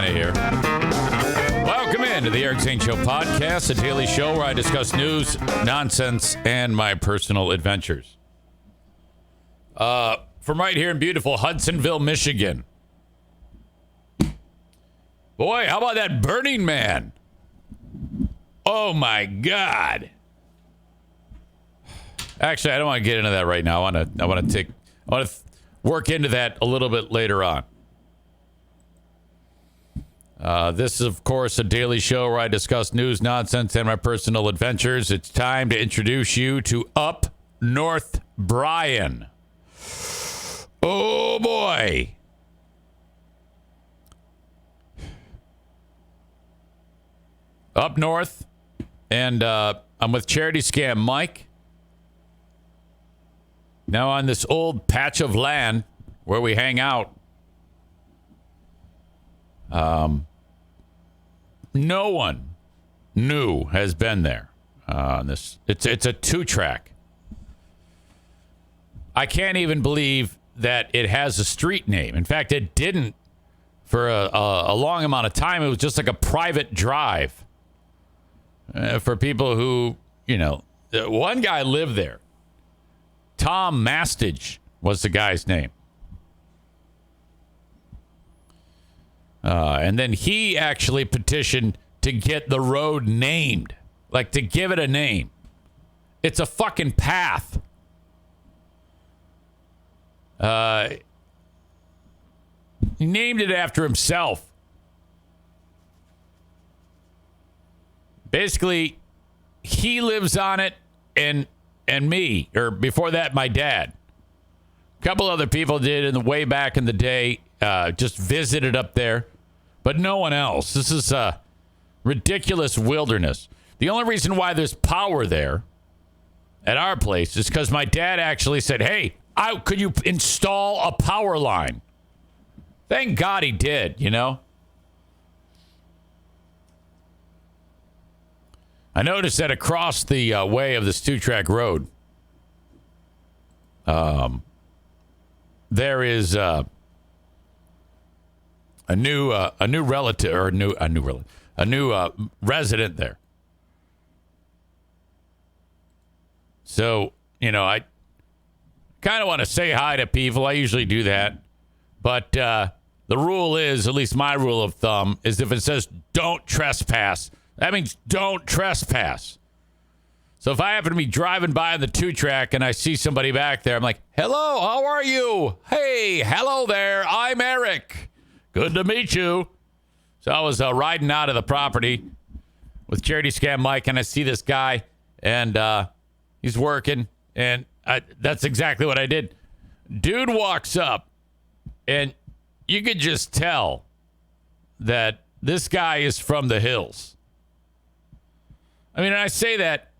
Zane here. Welcome into the Eric Zane Show podcast, a daily show where I discuss news, nonsense, and my personal adventures. From right here in beautiful Hudsonville, Michigan. Boy, how about that Burning Man? Oh my God. Actually, I don't want to get into that right now. I want to work into that a little bit later on. This is, of course, a daily show where I discuss news, nonsense, and my personal adventures. It's time to introduce you to Up North Brian. Oh, boy. Up north, and I'm with Charity Scam Mike. Now on this old patch of land where we hang out. No one new has been there. It's a 2-track. I can't even believe that it has a street name. In fact, it didn't for a long amount of time. It was just like a private drive for people who, one guy lived there. Tom Mastage was the guy's name. And then he actually petitioned to get the road named, like to give it a name. It's a fucking path. He named it after himself. Basically, he lives on it and me, or before that, my dad. A couple other people did in the way back in the day, just visited up there, but no one else. This is a ridiculous wilderness. The only reason why there's power there at our place is because my dad actually said, hey, could you install a power line? Thank God he did, I noticed that across the way of this 2-track road, there is a new relative or a new resident there. So I kind of want to say hi to people. I usually do that, but the rule is, at least my rule of thumb, is if it says "don't trespass." That means don't trespass. So if I happen to be driving by on the 2-track and I see somebody back there, I'm like, hello, how are you? Hey, hello there. I'm Eric. Good to meet you. So I was riding out of the property with Charity Scam Mike, and I see this guy, and he's working, and that's exactly what I did. Dude walks up, and you could just tell that this guy is from the hills. I mean, I say that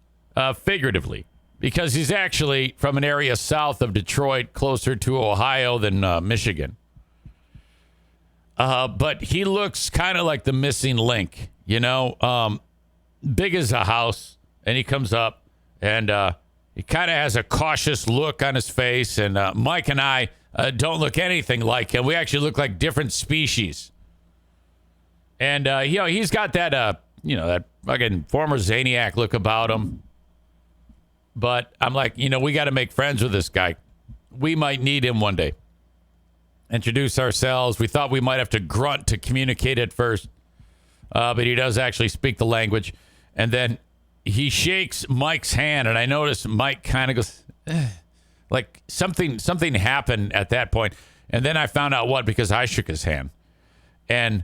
figuratively because he's actually from an area south of Detroit, closer to Ohio than Michigan. But he looks kind of like the missing link, big as a house. And he comes up and he kind of has a cautious look on his face. And Mike and I don't look anything like him. We actually look like different species. And, he's got that, that fucking former Zaniac look about him. But I'm like, we got to make friends with this guy. We might need him one day. Introduce ourselves. We thought we might have to grunt to communicate at first. But he does actually speak the language. And then he shakes Mike's hand. And I notice Mike kind of goes, like something happened at that point. And then I found out what, because I shook his hand. And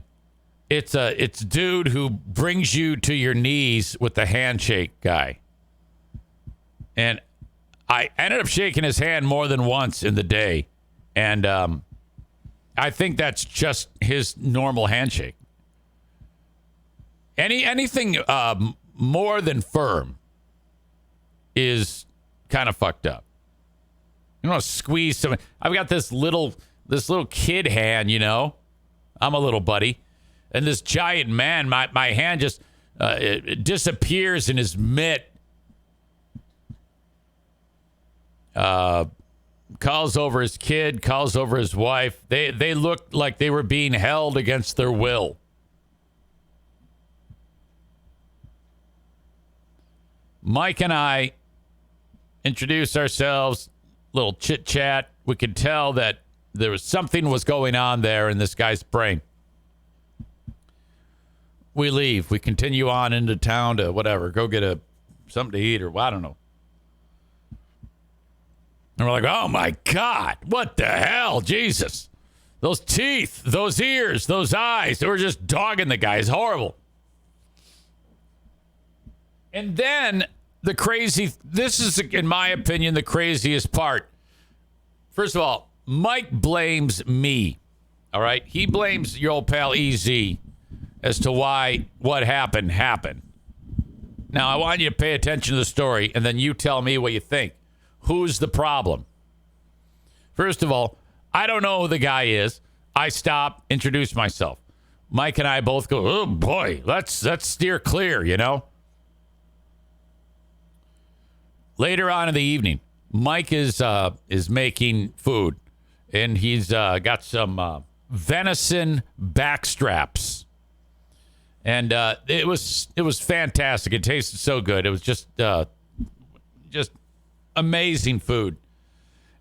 it's dude who brings you to your knees with the handshake guy. And I ended up shaking his hand more than once in the day. And I think that's just his normal handshake. Anything more than firm is kind of fucked up. Squeeze some. I've got this little kid hand, I'm a little buddy. And this giant man, my hand just it disappears in his mitt. Calls over his kid, calls over his wife. They looked like they were being held against their will. Mike and I introduce ourselves, little chit chat. We could tell that there was something was going on there in this guy's brain. We leave. We continue on into town to whatever, go get something to eat or I don't know. And we're like, oh my God, what the hell? Jesus. Those teeth, those ears, those eyes, they were just dogging the guy. It's horrible. And then this is, in my opinion, the craziest part. First of all, Mike blames me. All right. He blames your old pal EZ as to why what happened. Now, I want you to pay attention to the story, and then you tell me what you think. Who's the problem? First of all, I don't know who the guy is. I stop, introduce myself. Mike and I both go, oh, boy, let's steer clear, you know? Later on in the evening, Mike is making food, and he's got some venison backstraps. And it was fantastic. It tasted so good. It was just amazing food.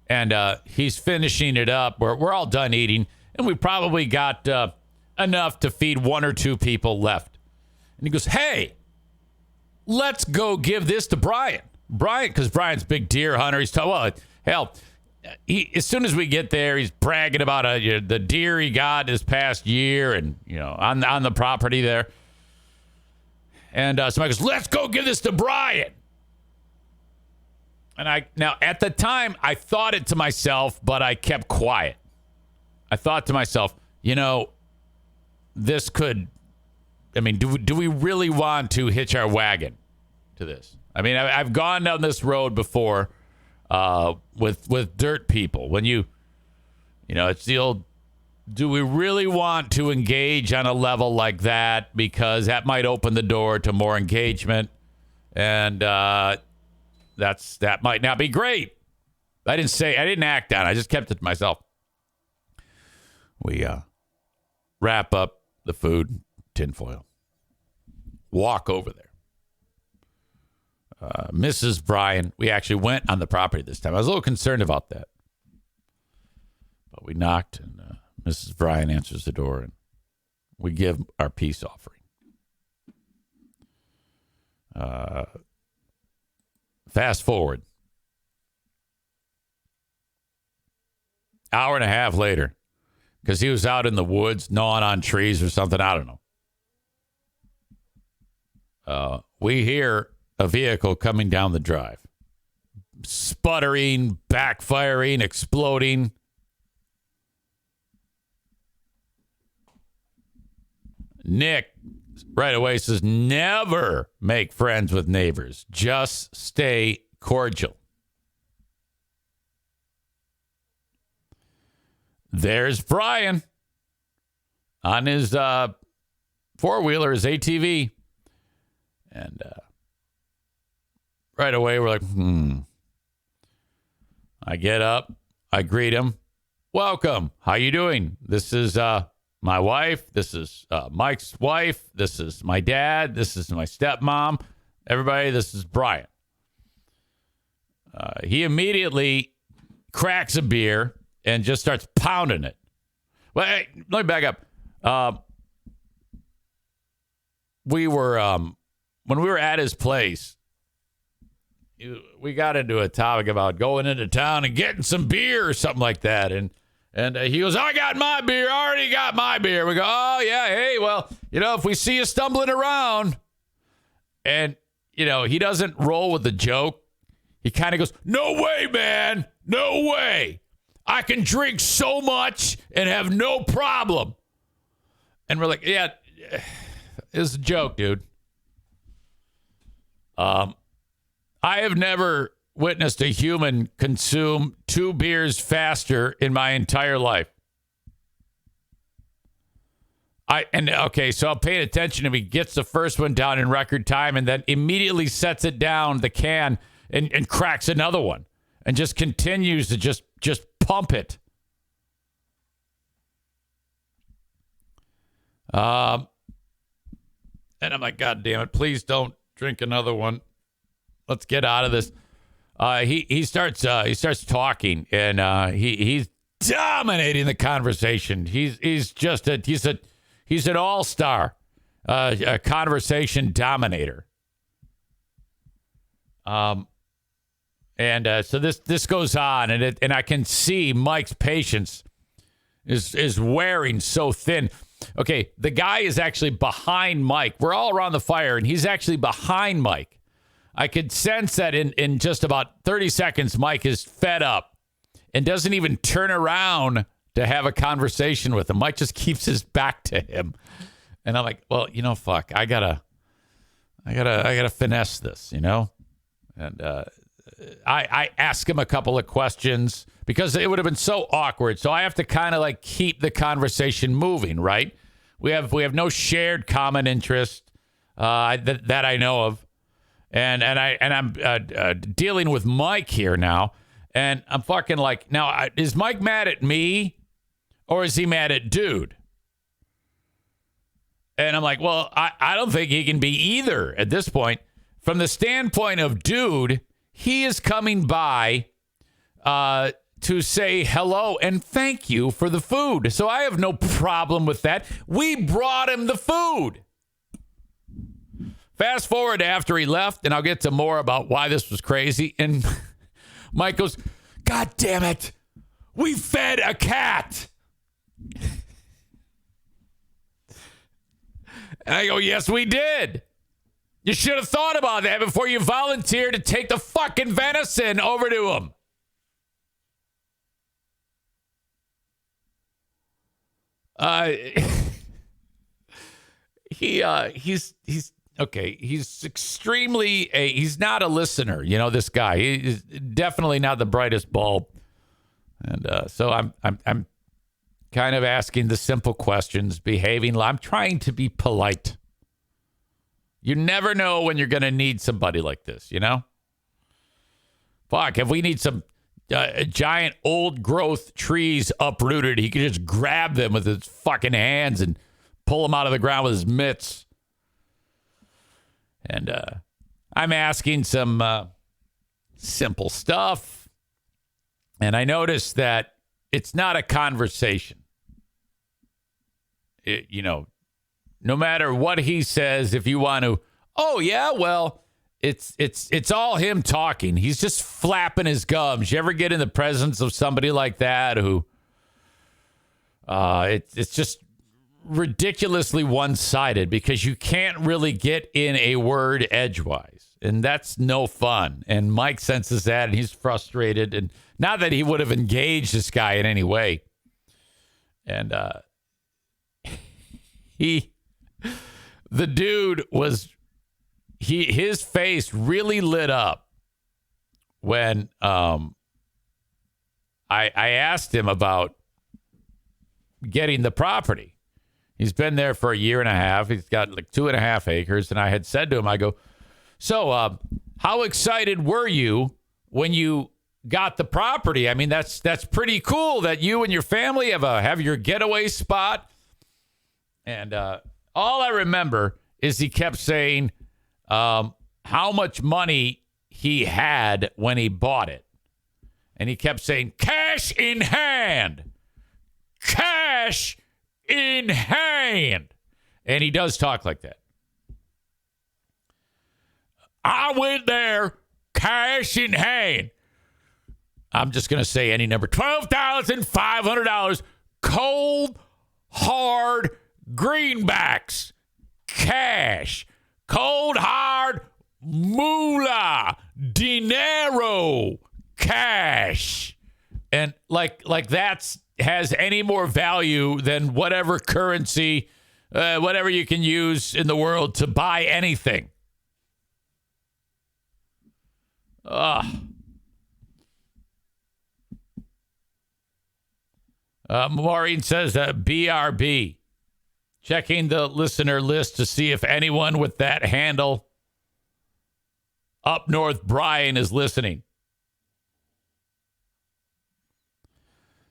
And he's finishing it up. We're all done eating, and we probably got enough to feed one or two people left. And he goes, hey, let's go give this to Brian. Because Brian's a big deer hunter. He's as soon as we get there, he's bragging about the deer he got this past year, and on the property there. And somebody goes, "Let's go give this to Brian." And now at the time I thought it to myself, but I kept quiet. I thought to myself, this could. I mean, do we really want to hitch our wagon to this? I mean, I've gone down this road before with dirt people. When it's the old, do we really want to engage on a level like that? Because that might open the door to more engagement. And that might not be great. I didn't act on it. I just kept it to myself. We wrap up the food, tinfoil, walk over there. Mrs. Bryan, we actually went on the property this time. I was a little concerned about that. But we knocked, and Mrs. Bryan answers the door, and we give our peace offering. Fast forward. Hour and a half later, because he was out in the woods gnawing on trees or something. I don't know. We hear a vehicle coming down the drive, sputtering, backfiring, exploding. Nick right away says, never make friends with neighbors. Just stay cordial. There's Brian on his four-wheeler, his ATV. And right away, we're like, I get up. I greet him. Welcome. How you doing? This is my wife. This is Mike's wife. This is my dad. This is my stepmom. Everybody, this is Brian. He immediately cracks a beer and just starts pounding it. Well, hey, let me back up. We were, when we were at his place, we got into a topic about going into town and getting some beer or something like that. And he goes, I got my beer. I already got my beer. We go, oh, yeah. Hey, well, if we see you stumbling around, and, he doesn't roll with the joke. He kind of goes, no way, man. No way. I can drink so much and have no problem. And we're like, yeah, it's a joke, dude. I have never witnessed a human consume 2 beers faster in my entire life. So I'm paying attention if he gets the first one down in record time and then immediately sets it down, the can, and cracks another one and just continues to just pump it. And I'm like, God damn it, please don't drink another one. Let's get out of this. He starts talking, and he's dominating the conversation. He's an all-star, a conversation dominator. So this goes on, and I can see Mike's patience is wearing so thin. Okay, the guy is actually behind Mike. We're all around the fire, and he's actually behind Mike. I could sense that in just about 30 seconds, Mike is fed up and doesn't even turn around to have a conversation with him. Mike just keeps his back to him. And I'm like, well, fuck, I gotta finesse this, And I ask him a couple of questions because it would have been so awkward. So I have to kind of like keep the conversation moving, right? We have no shared common interest that I know of, and I'm dealing with Mike here now, and I'm fucking like, now is Mike mad at me, or is he mad at dude? And I'm like, well, I don't think he can be either at this point. From the standpoint of dude, he is coming by to say hello and thank you for the food. So I have no problem with that. We brought him the food. Fast forward to after he left, and I'll get to more about why this was crazy. And Mike goes, God damn it. We fed a cat. And I go, yes, we did. You should have thought about that before you volunteered to take the fucking venison over to him. He's okay. He's extremely he's not a listener. This guy. He's definitely not the brightest bulb. And so I'm kind of asking the simple questions, behaving. I'm trying to be polite. You never know when you're going to need somebody like this, Fuck, if we need some giant old growth trees uprooted, he could just grab them with his fucking hands and pull them out of the ground with his mitts. And I'm asking some simple stuff. And I noticed that it's not a conversation. No matter what he says, if you want to, oh yeah, well, it's all him talking. He's just flapping his gums. You ever get in the presence of somebody like that who, it's just ridiculously one-sided because you can't really get in a word edgewise, and that's no fun. And Mike senses that, and he's frustrated, and not that he would have engaged this guy in any way. And the dude was, his face really lit up when I asked him about getting the property. He's been there for a year and a half. He's got like 2.5 acres. And I had said to him, I go, so how excited were you when you got the property? I mean, that's pretty cool that you and your family have your getaway spot. And all I remember is he kept saying how much money he had when he bought it. And he kept saying, cash in hand. Cash in hand. And he does talk like that. I went there, cash in hand. I'm just going to say any number. $12,500. Cold, hard greenbacks. Cash. Cold, hard, moolah. Dinero. Cash. And like that's has any more value than whatever currency, whatever you can use in the world to buy anything. Maureen says BRB. Checking the listener list to see if anyone with that handle up north Brian is listening.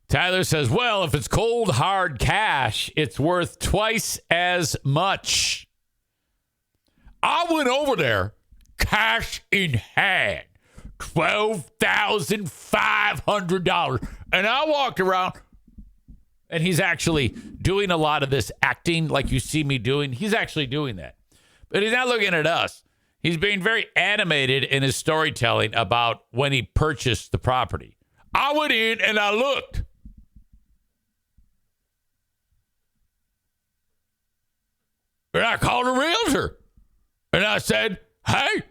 Tyler says, well, if it's cold, hard cash, it's worth twice as much. I went over there, cash in hand, $12,500. And I walked around, and he's actually doing a lot of this acting like you see me doing. He's actually doing that. But he's not looking at us. He's being very animated in his storytelling about when he purchased the property. I went in and I looked. And I called a realtor. And I said, hey,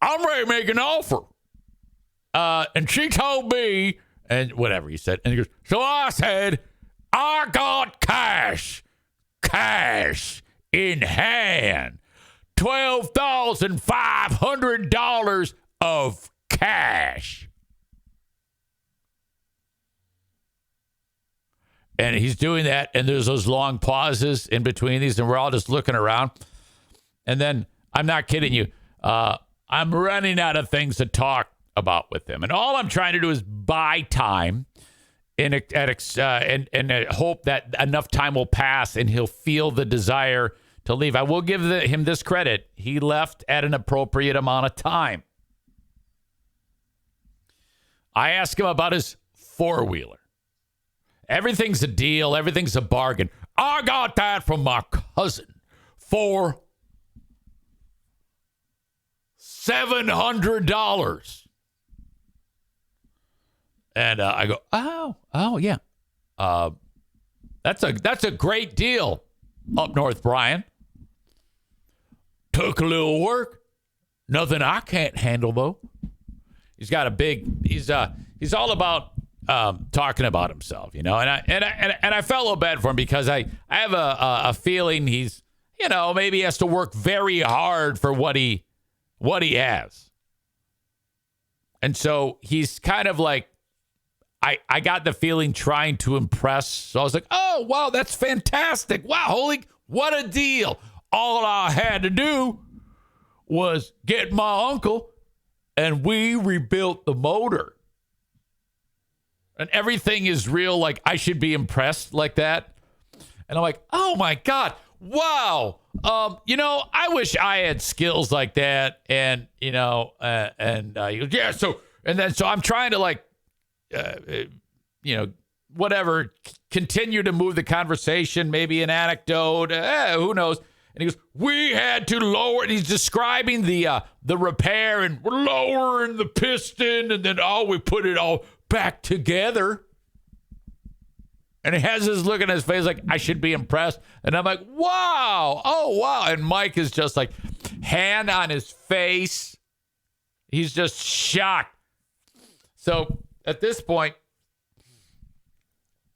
I'm ready to make an offer. And she told me, and whatever he said. And he goes, so I said, I got cash in hand. $12,500 of cash. And he's doing that, and there's those long pauses in between these, and we're all just looking around. And then, I'm not kidding you, I'm running out of things to talk about with him. And all I'm trying to do is buy time and hope that enough time will pass and he'll feel the desire to leave. I will give him this credit. He left at an appropriate amount of time. I asked him about his four-wheeler. Everything's a deal. Everything's a bargain. I got that from my cousin for $700. And I go, oh yeah. That's a great deal up north, Brian. Took a little work. Nothing I can't handle, though. He's got a big. He's all about talking about himself, you know. And I felt a little bad for him because I have a feeling he's, you know, maybe he has to work very hard for what he has. And so he's kind of like, I got the feeling trying to impress. So I was like, oh, wow, that's fantastic. Wow, what a deal. All I had to do was get my uncle and we rebuilt the motor. And everything is real. Like, I should be impressed like that. And I'm like, oh my God, wow. You know, I wish I had skills like that. And, you know, he goes, yeah. So I'm trying to like, you know, whatever, continue to move the conversation, maybe an anecdote, who knows. And he goes, we had to lower, and he's describing the repair, and we're lowering the piston, and then, we put it all back together. And he has this look on his face like, I should be impressed. And I'm like, wow, oh, wow. And Mike is just like, hand on his face. He's just shocked. So at this point,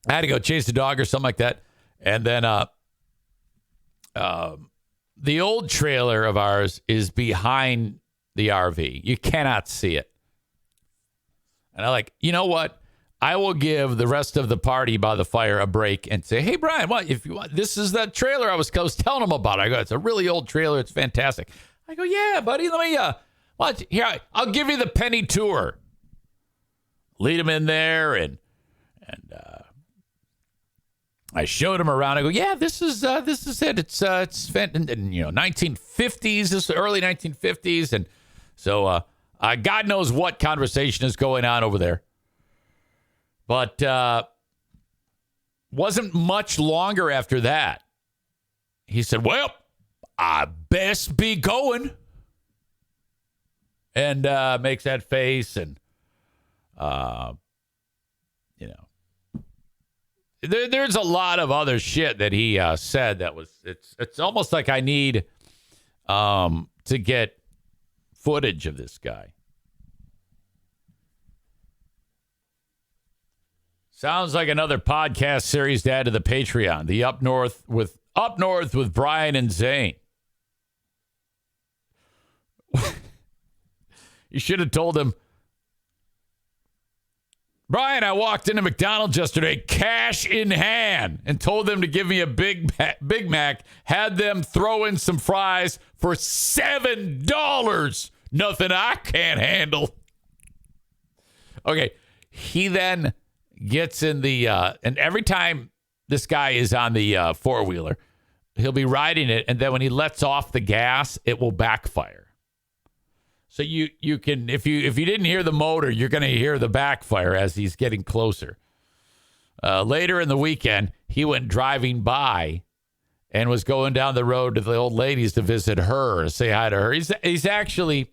I had to go chase the dog or something like that. And then the old trailer of ours is behind the RV. You cannot see it. And I'm like, you know what? I will give the rest of the party by the fire a break and say, hey, Brian, what if you want? This is that trailer I was telling him about. I go, it's a really old trailer. It's fantastic. I go, yeah, buddy. Let me watch here. I'll give you the penny tour. Lead him in there, and I showed him around. I go, yeah, this is it. It's 1950s. This is early 1950s, and so God knows what conversation is going on over there. But wasn't much longer after that. He said, well, I best be going. And makes that face. And, you know, there's a lot of other shit that he said that was, it's almost like I need to get footage of this guy. Sounds like another podcast series to add to the Patreon. The Up North with Brian and Zane. You should have told him, Brian, I walked into McDonald's yesterday, cash in hand, and told them to give me a Big Mac. Had them throw in some fries for $7. Nothing I can't handle. Okay, he then gets in the and every time this guy is on the four-wheeler, he'll be riding it, and then when he lets off the gas, it will backfire. So you can if you didn't hear the motor, you're going to hear the backfire as he's getting closer. Later in the weekend, he went driving by and was going down the road to the old ladies to visit her, say hi to her. He's actually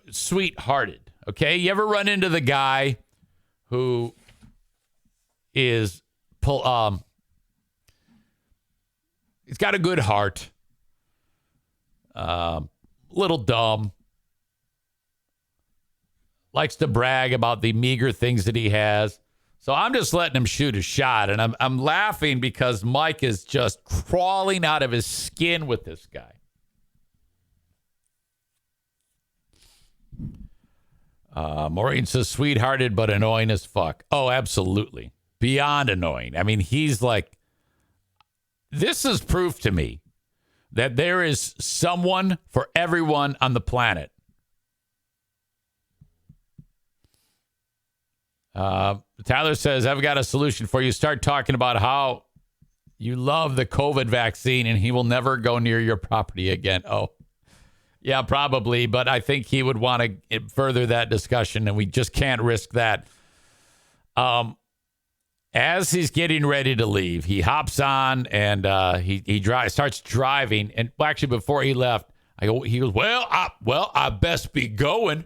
sweethearted. Okay, you ever run into the guy who is he's got a good heart, little dumb, likes to brag about the meager things that he has. So I'm just letting him shoot a shot, and I'm laughing because Mike is just crawling out of his skin with this guy. Maureen says, sweethearted but annoying as fuck. Oh, absolutely. Beyond annoying. I mean, he's like, this is proof to me that there is someone for everyone on the planet. Tyler says, I've got a solution for you. Start talking about how you love the COVID vaccine and he will never go near your property again. Oh, yeah, probably. But I think he would want to further that discussion, and we just can't risk that. As he's getting ready to leave, he hops on and he starts driving. And actually, before he left, he goes, I best be going.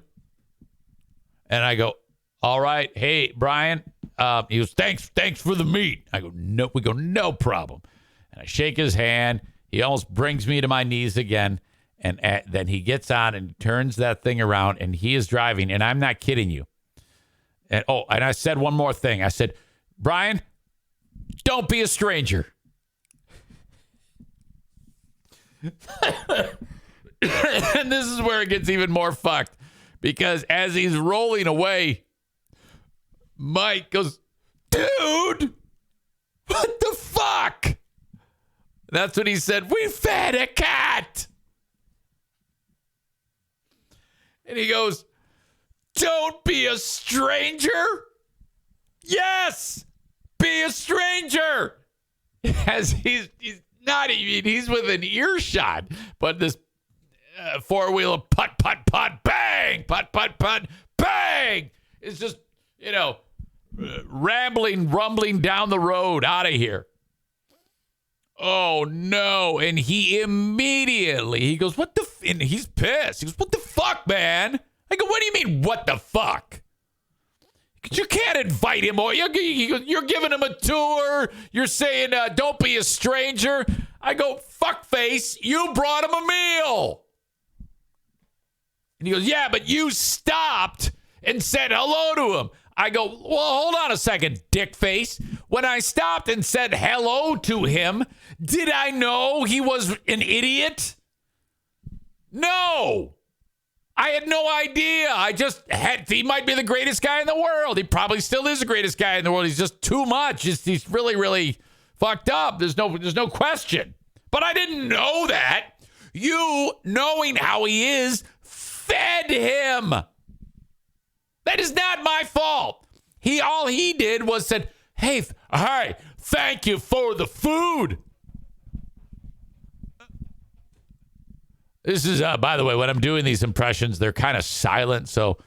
And I go, all right, hey, Brian. He goes, thanks for the meet. I go, no. We go, no problem. And I shake his hand. He almost brings me to my knees again. And then he gets on and turns that thing around, and he is driving. And I'm not kidding you. And I said one more thing. I said, Brian, don't be a stranger. And this is where it gets even more fucked, because as he's rolling away, Mike goes, dude, what the fuck? That's what he said. We fed a cat. And he goes, don't be a stranger. Yes, be a stranger. As he's not even, he's within earshot, but this four-wheeler putt, bang, putt, bang. It's just, rumbling down the road out of here. Oh, no. And he goes, what the, and he's pissed. He goes, what the fuck, man? I go, what do you mean, what the fuck? You can't invite him, or you're giving him a tour. You're saying, don't be a stranger. I go, fuckface, you brought him a meal. And he goes, yeah, but you stopped and said hello to him. I go, well, hold on a second, dickface. When I stopped and said hello to him, did I know he was an idiot? No. I had no idea. He might be the greatest guy in the world. He probably still is the greatest guy in the world. He's just too much. He's really, really fucked up. There's no question. But I didn't know that. You, knowing how he is, fed him. That is not my fault. All he did was said, hey, thank you for the food. This is, by the way, when I'm doing these impressions, they're kind of silent. So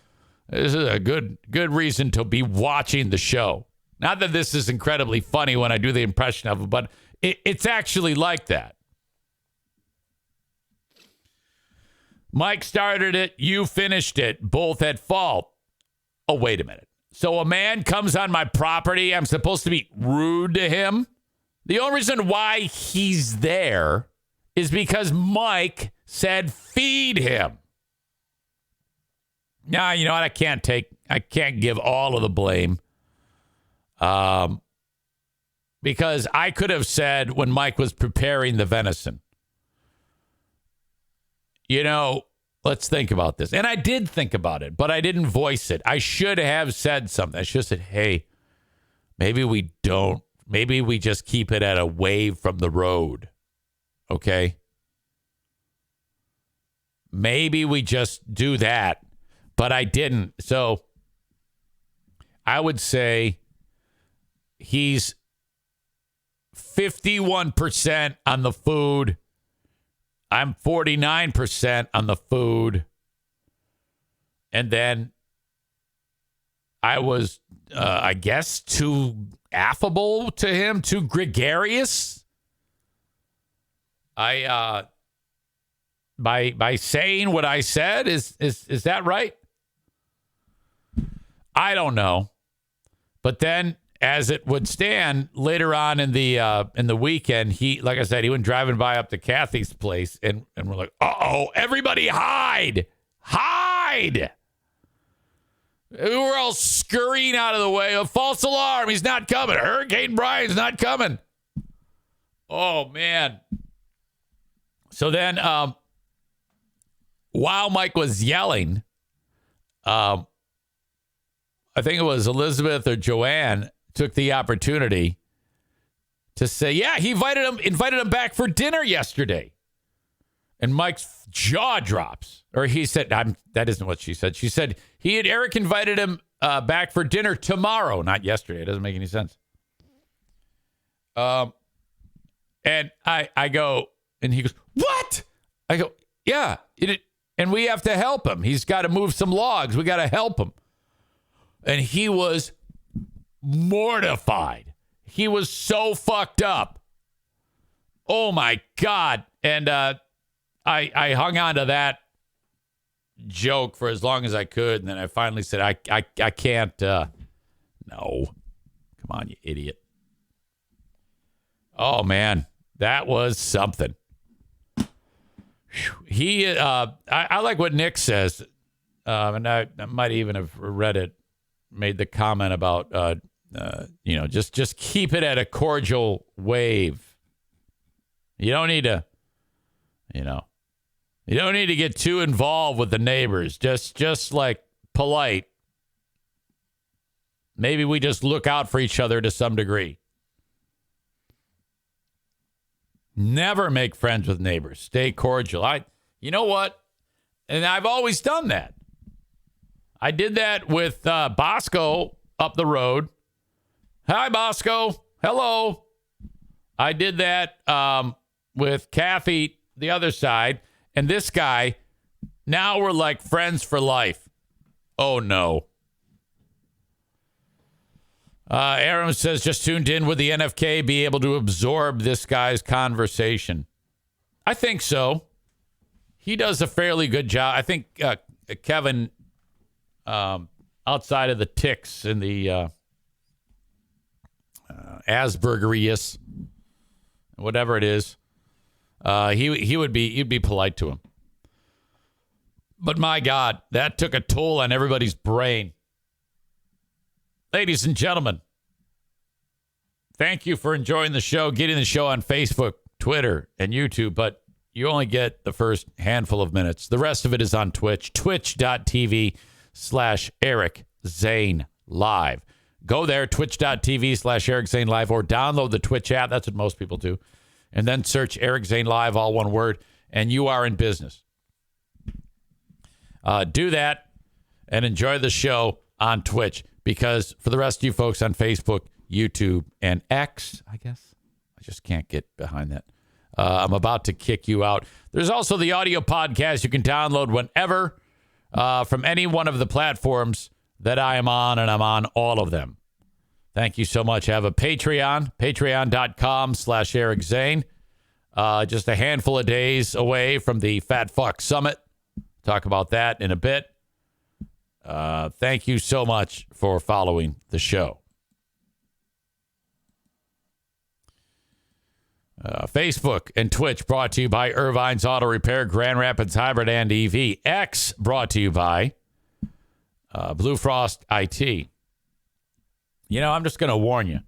this is a good reason to be watching the show. Not that this is incredibly funny when I do the impression of it, but it's actually like that. Mike started it. You finished it. Both at fault. Oh, wait a minute. So a man comes on my property. I'm supposed to be rude to him. The only reason why he's there is because Mike said feed him. Now, you know what? I can't give all of the blame. Because I could have said when Mike was preparing the venison, let's think about this. And I did think about it, but I didn't voice it. I should have said something. I should have said, hey, maybe we don't. Maybe we just keep it at a wave from the road. Okay? Maybe we just do that. But I didn't. So I would say he's 51% on the food. I'm 49% on the food. And then I was, I guess, too affable to him, too gregarious. By saying what I said, is that right? I don't know. But then, as it would stand, later on in the weekend, he, like I said, he went driving by up to Kathy's place, and we're like, uh-oh, everybody hide! Hide! We were all scurrying out of the way. A false alarm, he's not coming. Hurricane Brian's not coming. Oh, man. So then, while Mike was yelling, I think it was Elizabeth or Joanne took the opportunity to say, yeah, he invited him back for dinner yesterday. And Mike's jaw drops. Or he said, that isn't what she said. She said Eric invited him back for dinner tomorrow, not yesterday. It doesn't make any sense. And I go, and he goes, what? I go, yeah. And we have to help him. He's got to move some logs. We got to help him. And he was mortified. He was so fucked up. Oh, my God. And I hung on to that joke for as long as I could. And then I finally said, I can't. No. Come on, you idiot. Oh, man. That was something. I like what Nick says. And I might even have read it. Made the comment about, just keep it at a cordial wave. You don't need to, you don't need to get too involved with the neighbors. Just like polite. Maybe we just look out for each other to some degree. Never make friends with neighbors. Stay cordial. You know what? And I've always done that. I did that with Bosco up the road. Hi, Bosco. Hello. I did that with Kathy, the other side. And this guy, now we're like friends for life. Oh, no. Aaron says, just tuned in. Would the NFK be able to absorb this guy's conversation? I think so. He does a fairly good job. I think Kevin... outside of the tics and the Aspergerius, whatever it is, he'd be polite to him. But my God, that took a toll on everybody's brain. Ladies and gentlemen, thank you for enjoying the show, getting the show on Facebook, Twitter, and YouTube, but you only get the first handful of minutes. The rest of it is on Twitch, twitch.tv/Eric Zane Live. Go there, twitch.tv/Eric Zane Live, or download the Twitch app. That's what most people do. And then search Eric Zane Live, all one word, and you are in business. Do that and enjoy the show on Twitch, because for the rest of you folks on Facebook, YouTube, and X, I guess, I just can't get behind that. I'm about to kick you out. There's also the audio podcast you can download whenever from any one of the platforms that I am on, and I'm on all of them. Thank you so much. I have a Patreon, patreon.com/Eric Zane. Just a handful of days away from the Fat Fuck Summit. Talk about that in a bit. Thank you so much for following the show. Facebook and Twitch brought to you by Irvine's Auto Repair, Grand Rapids Hybrid and EV. X brought to you by Blue Frost IT. I'm just going to warn you.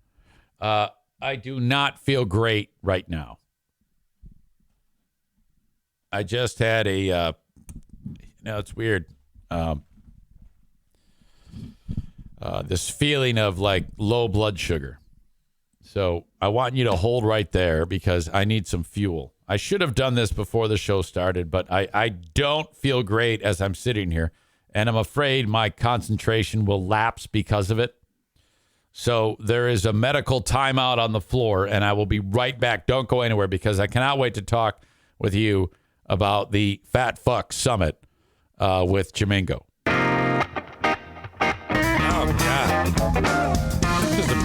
I do not feel great right now. I just had it's weird. This feeling of like low blood sugar. So I want you to hold right there because I need some fuel. I should have done this before the show started, but I don't feel great as I'm sitting here, and I'm afraid my concentration will lapse because of it. So there is a medical timeout on the floor, and I will be right back. Don't go anywhere because I cannot wait to talk with you about the Fat Fuck Summit with Jamingo.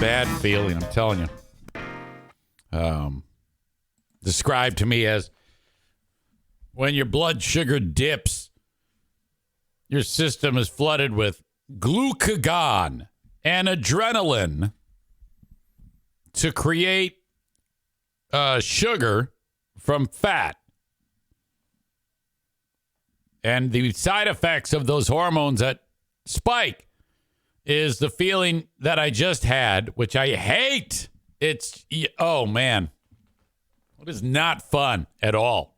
bad feeling, I'm telling you. Described to me as when your blood sugar dips, your system is flooded with glucagon and adrenaline to create sugar from fat. And the side effects of those hormones that spike is the feeling that I just had, which I hate. It's, oh man, it is not fun at all.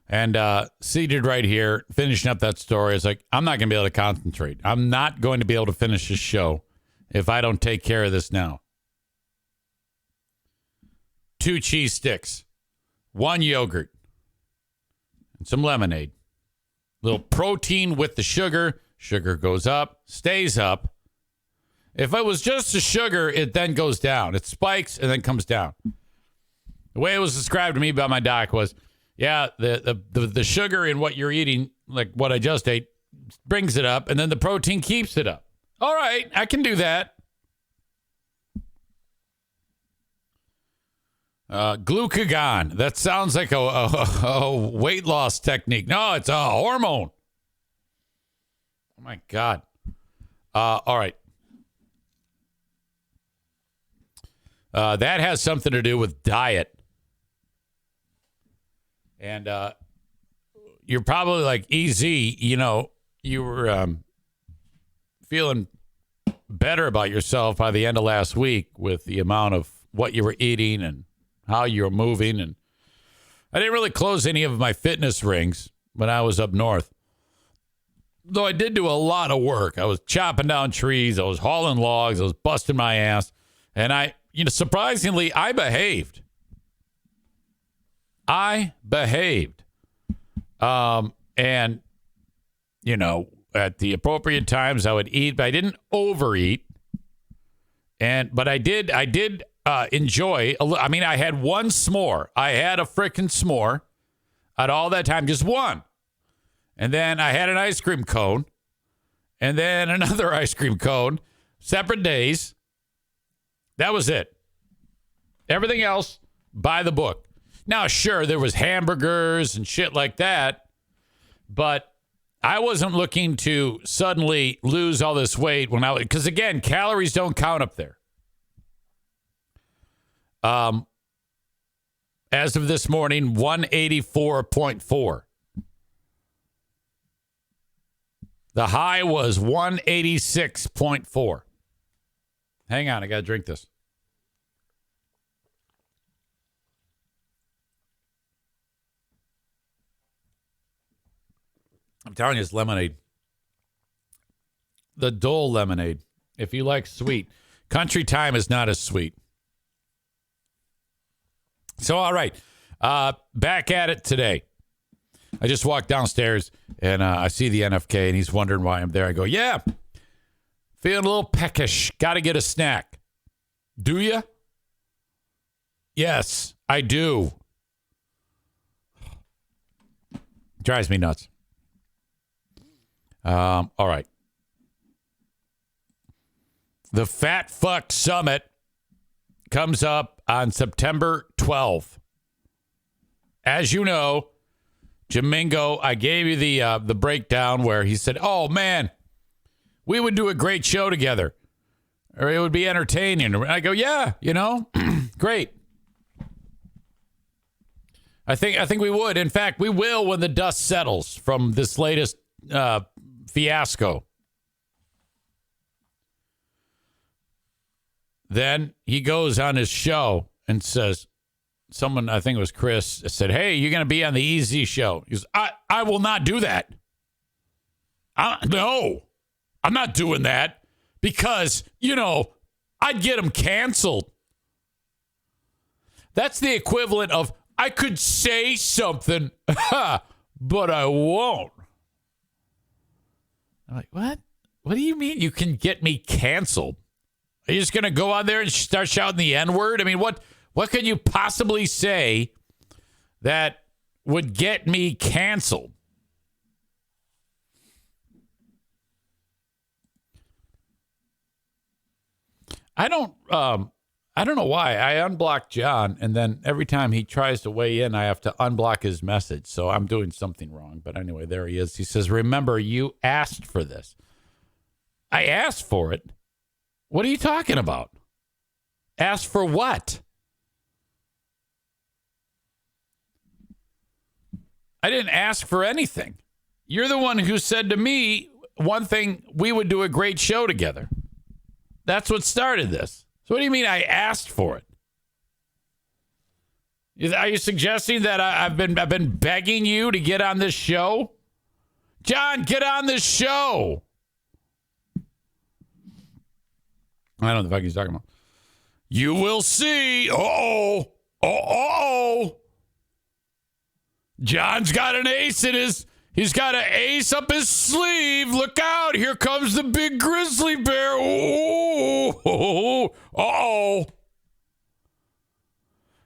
And seated right here, finishing up that story, is like, I'm not going to be able to concentrate. I'm not going to be able to finish this show if I don't take care of this now. 2 cheese sticks, 1 yogurt, and some lemonade. Little protein with the sugar. Sugar goes up, stays up. If it was just the sugar, it then goes down. It spikes and then comes down. The way it was described to me by my doc was, yeah, the sugar in what you're eating, like what I just ate, brings it up, and then the protein keeps it up. All right, I can do that. Glucagon. That sounds like a weight loss technique. No, it's a hormone. Oh, my God. All right. That has something to do with diet. And you're probably like, EZ, you know, you were feeling better about yourself by the end of last week with the amount of what you were eating and how you were moving. And I didn't really close any of my fitness rings when I was up north. Though I did do a lot of work. I was chopping down trees. I was hauling logs. I was busting my ass. And surprisingly, I behaved. And, at the appropriate times I would eat, but I didn't overeat. But I did enjoy, I had one s'more. I had a freaking s'more at all that time, just one. And then I had an ice cream cone and then another ice cream cone, separate days. That was it. Everything else by the book. Now, sure, there was hamburgers and shit like that, but I wasn't looking to suddenly lose all this weight because again, calories don't count up there. As of this morning, 184.4. The high was 186.4. Hang on, I got to drink this. I'm telling you, it's lemonade. The Dole lemonade. If you like sweet. Country Time is not as sweet. So, all right. Back at it today. I just walked downstairs and I see the NFK and he's wondering why I'm there. I go, yeah, feeling a little peckish. Got to get a snack. Do you? Yes, I do. Drives me nuts. All right. The Fat Fuck Summit comes up on September 12th. As you know, Jamingo, I gave you the breakdown where he said, oh, man, we would do a great show together. Or it would be entertaining. And I go, yeah, great. I think we would. In fact, we will when the dust settles from this latest fiasco. Then he goes on his show and says, someone, I think it was Chris, said, hey, you're going to be on the EZ show. He goes, I will not do that. No, I'm not doing that because, I'd get him canceled. That's the equivalent of, I could say something, but I won't. I'm like, what? What do you mean you can get me canceled? Are you just going to go out there and start shouting the N-word? I mean, what could you possibly say that would get me canceled? I don't know why. I unblocked John, and then every time he tries to weigh in, I have to unblock his message. So I'm doing something wrong. But anyway, there he is. He says, remember, you asked for this. I asked for it. What are you talking about? Asked for what? I didn't ask for anything. You're the one who said to me, one thing, we would do a great show together. That's what started this. So what do you mean I asked for it? Are you suggesting that I've been begging you to get on this show? John, get on this show. I don't know the fuck he's talking about. You will see. Uh-oh. Uh-oh. John's got an ace in his... He's got an ace up his sleeve. Look out. Here comes the big grizzly bear. Oh, uh-oh.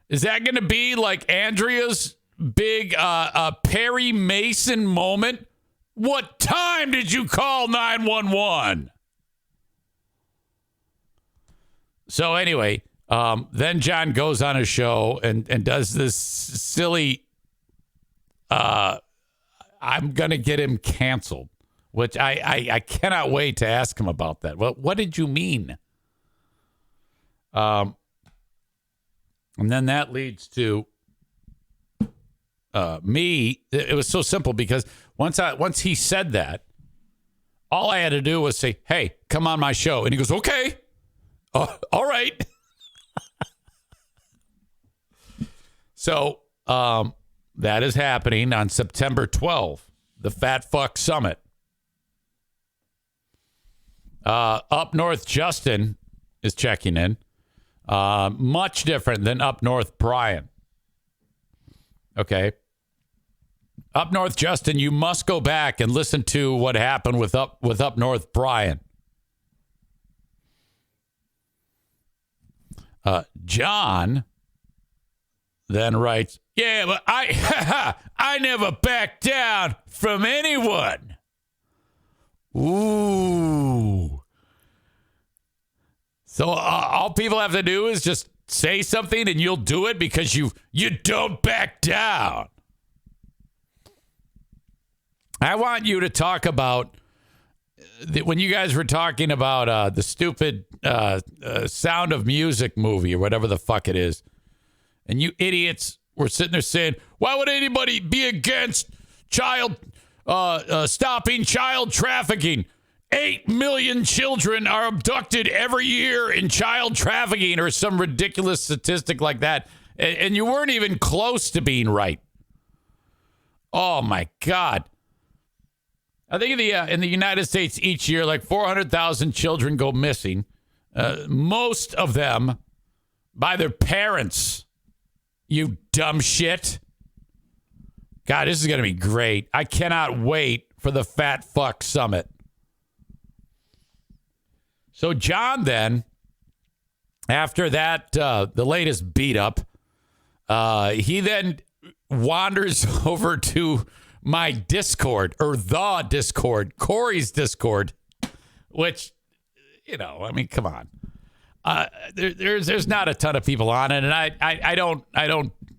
Is that going to be like Andrea's big Perry Mason moment? What time did you call 911? So anyway, then John goes on a show and does this silly... I'm going to get him canceled, which I cannot wait to ask him about that. Well, what did you mean? And then that leads to me. It was so simple because once he said that, all I had to do was say, hey, come on my show. And he goes, okay. All right. So, that is happening on September 12th, the Fat Fuck Summit. Up North Justin is checking in. Much different than Up North Brian. Okay. Up North Justin, you must go back and listen to what happened with Up North Brian. John then writes, yeah, but I never back down from anyone. Ooh. So all people have to do is just say something and you'll do it because you don't back down. I want you to talk about when you guys were talking about the stupid Sound of Music movie or whatever the fuck it is. And you idiots were sitting there saying, why would anybody be against stopping child trafficking? 8 million children are abducted every year in child trafficking or some ridiculous statistic like that. And you weren't even close to being right. Oh, my God. I think in the United States each year, like 400,000 children go missing. Most of them by their parents. You dumb shit. God, this is going to be great. I cannot wait for the Fat Fuck Summit. So John then, after that, the latest beat up, he then wanders over to my Discord, or the Discord, Corey's Discord, which, I mean, come on. There's not a ton of people on it, and I'm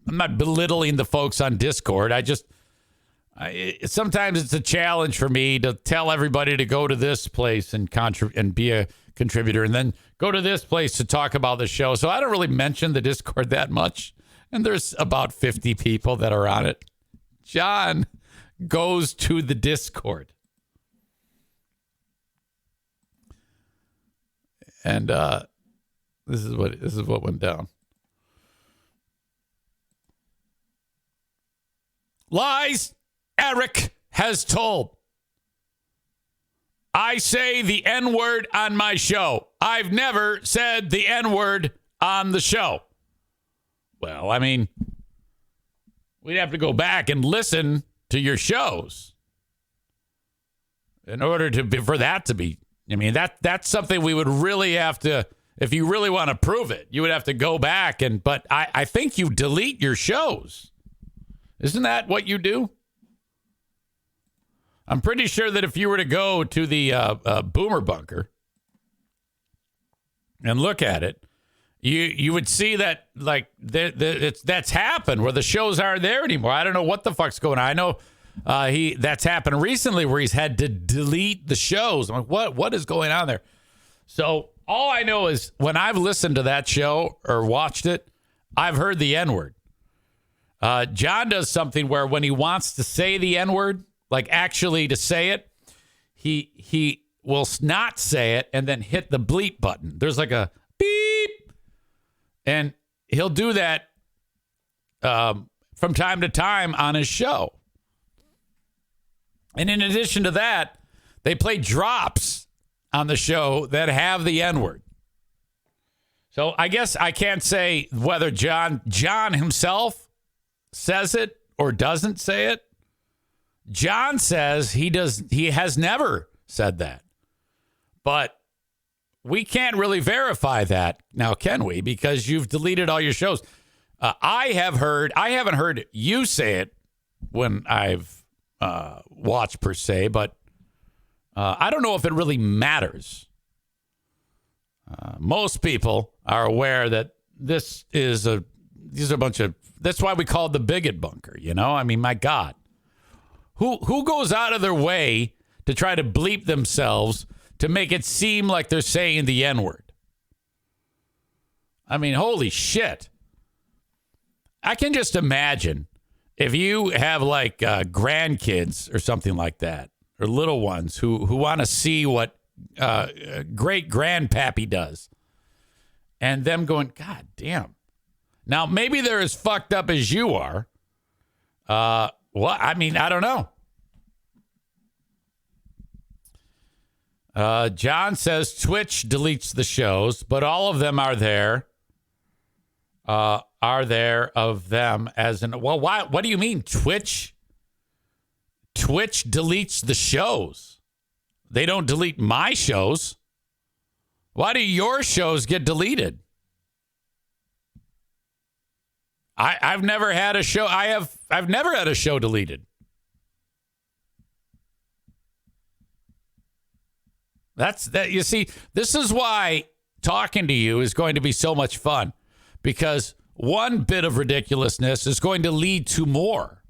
not belittling the folks on Discord. Sometimes it's a challenge for me to tell everybody to go to this place and be a contributor, and then go to this place to talk about the show. So I don't really mention the Discord that much, and there's about 50 people that are on it. John goes to the Discord, and this is what went down. Lies Eric has told. I say the N-word on my show. I've never said the N-word on the show. Well, I mean, we'd have to go back and listen to your shows in order for that to be. I mean, that's something we would really have to, if you really want to prove it, you would have to go back but I think you delete your shows. Isn't that what you do? I'm pretty sure that if you were to go to the Boomer Bunker and look at it, you would see that like that's happened where the shows aren't there anymore. I don't know what the fuck's going on. I know that's happened recently where he's had to delete the shows. I'm like, what is going on there? So all I know is when I've listened to that show or watched it, I've heard the N-word. John does something where when he wants to say the N-word, like actually to say it, he will not say it and then hit the bleep button. There's like a beep. And he'll do that from time to time on his show. And in addition to that, they play drops on the show that have the N-word. So I guess I can't say whether John himself says it or doesn't say it. John says he has never said that. But we can't really verify that now, can we? Because you've deleted all your shows. I haven't heard you say it when I've watched per se, but I don't know if it really matters. Most people are aware that these are a bunch of, that's why we call it the bigot bunker, you know? I mean, my God. Who goes out of their way to try to bleep themselves to make it seem like they're saying the N-word? I mean, holy shit. I can just imagine if you have like grandkids or something like that, or little ones who want to see what great grandpappy does, and them going, God damn. Now, maybe they're as fucked up as you are. Well, I mean, I don't know. John says Twitch deletes the shows, but all of them are there. Are there of them as in? Well, why? What do you mean Twitch? Twitch deletes the shows. They don't delete my shows. Why do your shows get deleted? I've never had a show. I've never had a show deleted. That's that. You see, this is why talking to you is going to be so much fun, because one bit of ridiculousness is going to lead to more.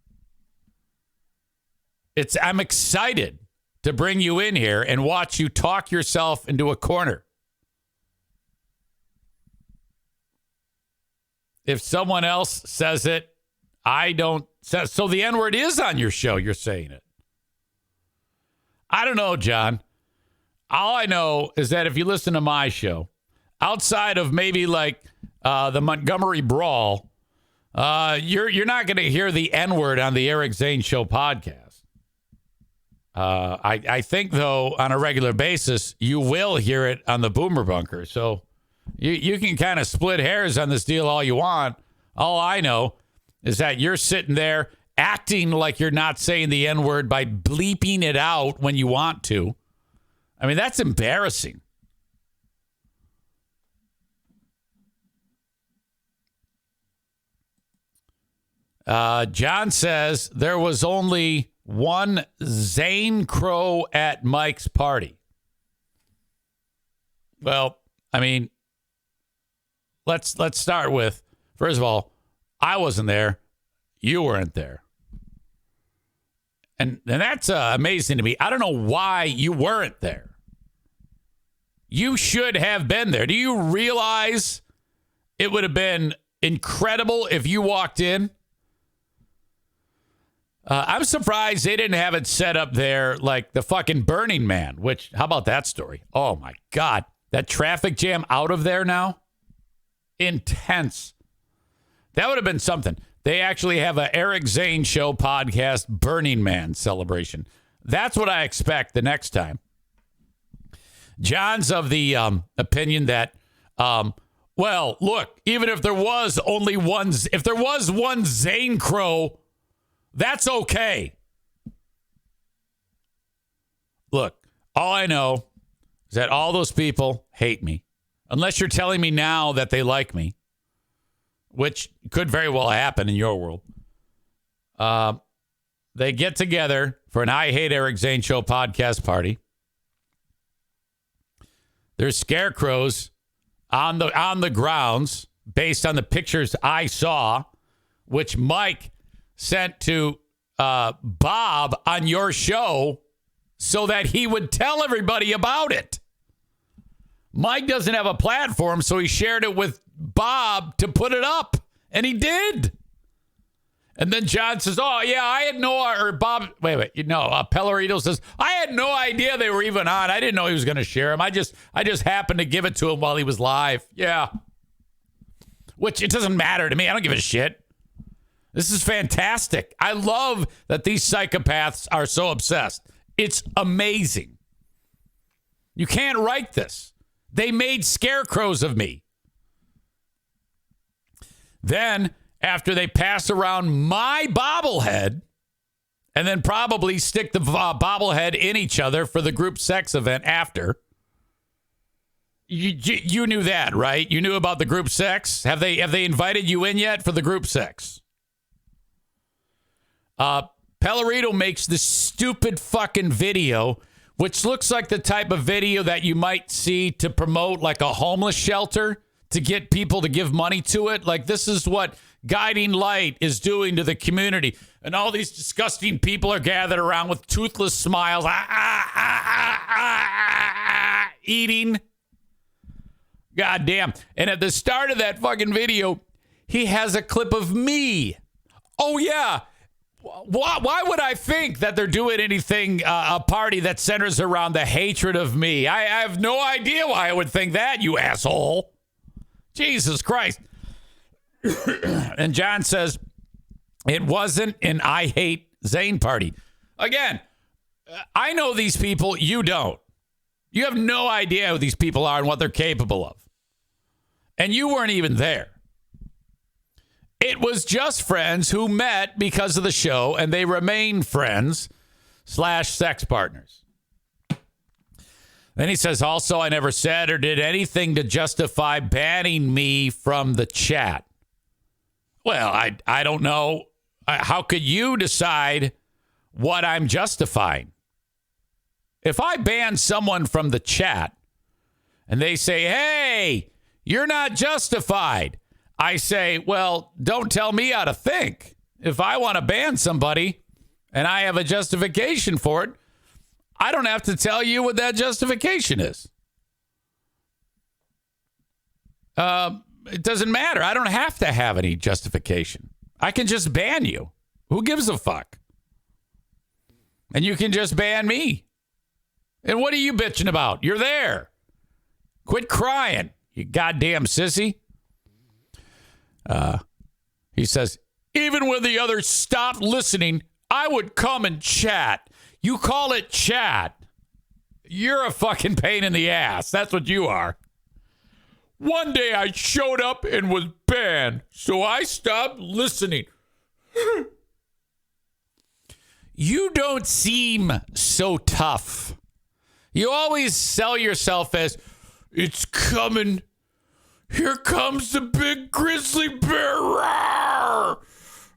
I'm excited to bring you in here and watch you talk yourself into a corner. If someone else says it, I don't. So the N-word is on your show. You're saying it. I don't know, John. All I know is that if you listen to my show, outside of maybe like the Montgomery Brawl, you're not going to hear the N-word on the Eric Zane Show podcast. I think, though, on a regular basis, you will hear it on the Boomer Bunker. So you can kind of split hairs on this deal all you want. All I know is that you're sitting there acting like you're not saying the N-word by bleeping it out when you want to. I mean, that's embarrassing. John says there was only one Zane Crow at Mike's party. Well, I mean, let's start with, first of all, I wasn't there. You weren't there. And that's amazing to me. I don't know why you weren't there. You should have been there. Do you realize it would have been incredible if you walked in? I'm surprised they didn't have it set up there like the fucking Burning Man, which, how about that story? Oh, my God. That traffic jam out of there now? Intense. That would have been something. They actually have a Eric Zane Show podcast Burning Man celebration. That's what I expect the next time. John's of the opinion that, well, look, even if there was only one, if there was one Zane Crow, that's okay. Look, all I know is that all those people hate me. Unless you're telling me now that they like me, which could very well happen in your world. They get together for an I Hate Eric Zane Show podcast party. There's scarecrows on the grounds based on the pictures I saw, which Mike sent to Bob on your show so that he would tell everybody about it. Mike doesn't have a platform, so he shared it with Bob to put it up, and he did. And then John says, oh, yeah, I had or Bob, Pellerito says, I had no idea they were even on. I didn't know he was going to share them. I just happened to give it to him while he was live. Yeah. Which it doesn't matter to me. I don't give a shit. This is fantastic. I love that these psychopaths are so obsessed. It's amazing. You can't write this. They made scarecrows of me. Then, after they pass around my bobblehead and then probably stick the bobblehead in each other for the group sex event after. You knew that, right? You knew about the group sex? Have they invited you in yet for the group sex? Pellerito makes this stupid fucking video, which looks like the type of video that you might see to promote like a homeless shelter to get people to give money to it. Like, this is what Guiding Light is doing to the community. And all these disgusting people are gathered around with toothless smiles, eating. God damn. And at the start of that fucking video, he has a clip of me. Oh, yeah. Why would I think that they're doing anything, a party that centers around the hatred of me? I have no idea why I would think that, you asshole. Jesus Christ. And John says, it wasn't an I hate Zane party. Again, I know these people. You don't. You have no idea who these people are and what they're capable of. And you weren't even there. It was just friends who met because of the show, and they remain friends / sex partners. Then he says, also, I never said or did anything to justify banning me from the chat. Well, I don't know. How could you decide what I'm justifying? If I ban someone from the chat and they say, hey, you're not justified, I say, well, don't tell me how to think. If I want to ban somebody and I have a justification for it, I don't have to tell you what that justification is. It doesn't matter. I don't have to have any justification. I can just ban you. Who gives a fuck? And you can just ban me. And what are you bitching about? You're there. Quit crying, you goddamn sissy. He says, even when the others stopped listening, I would come and chat. You call it chat. You're a fucking pain in the ass. That's what you are. One day I showed up and was banned, so I stopped listening. You don't seem so tough. You always sell yourself as, it's coming. Here comes the big grizzly bear. Rawr!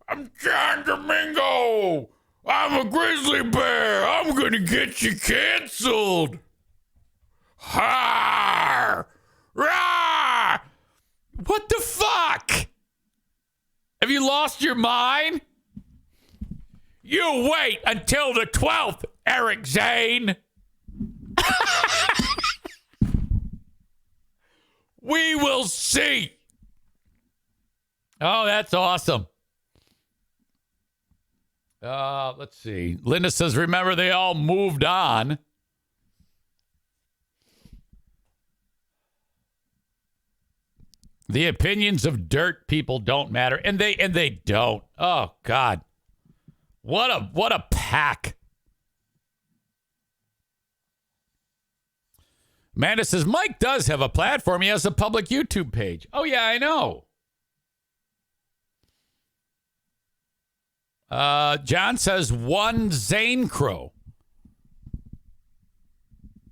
I'm John Jamingo. I'm a grizzly bear. I'm going to get you canceled. Ha! Rawr! What the fuck? Have you lost your mind? You wait until the 12th, Eric Zane. We will see. Oh, that's awesome. Let's see. Linda says, remember, they all moved on. The opinions of dirt people don't matter. And they don't. Oh, God. What a pack. Amanda says, Mike does have a platform. He has a public YouTube page. Oh, yeah, I know. John says, one Zane Crow.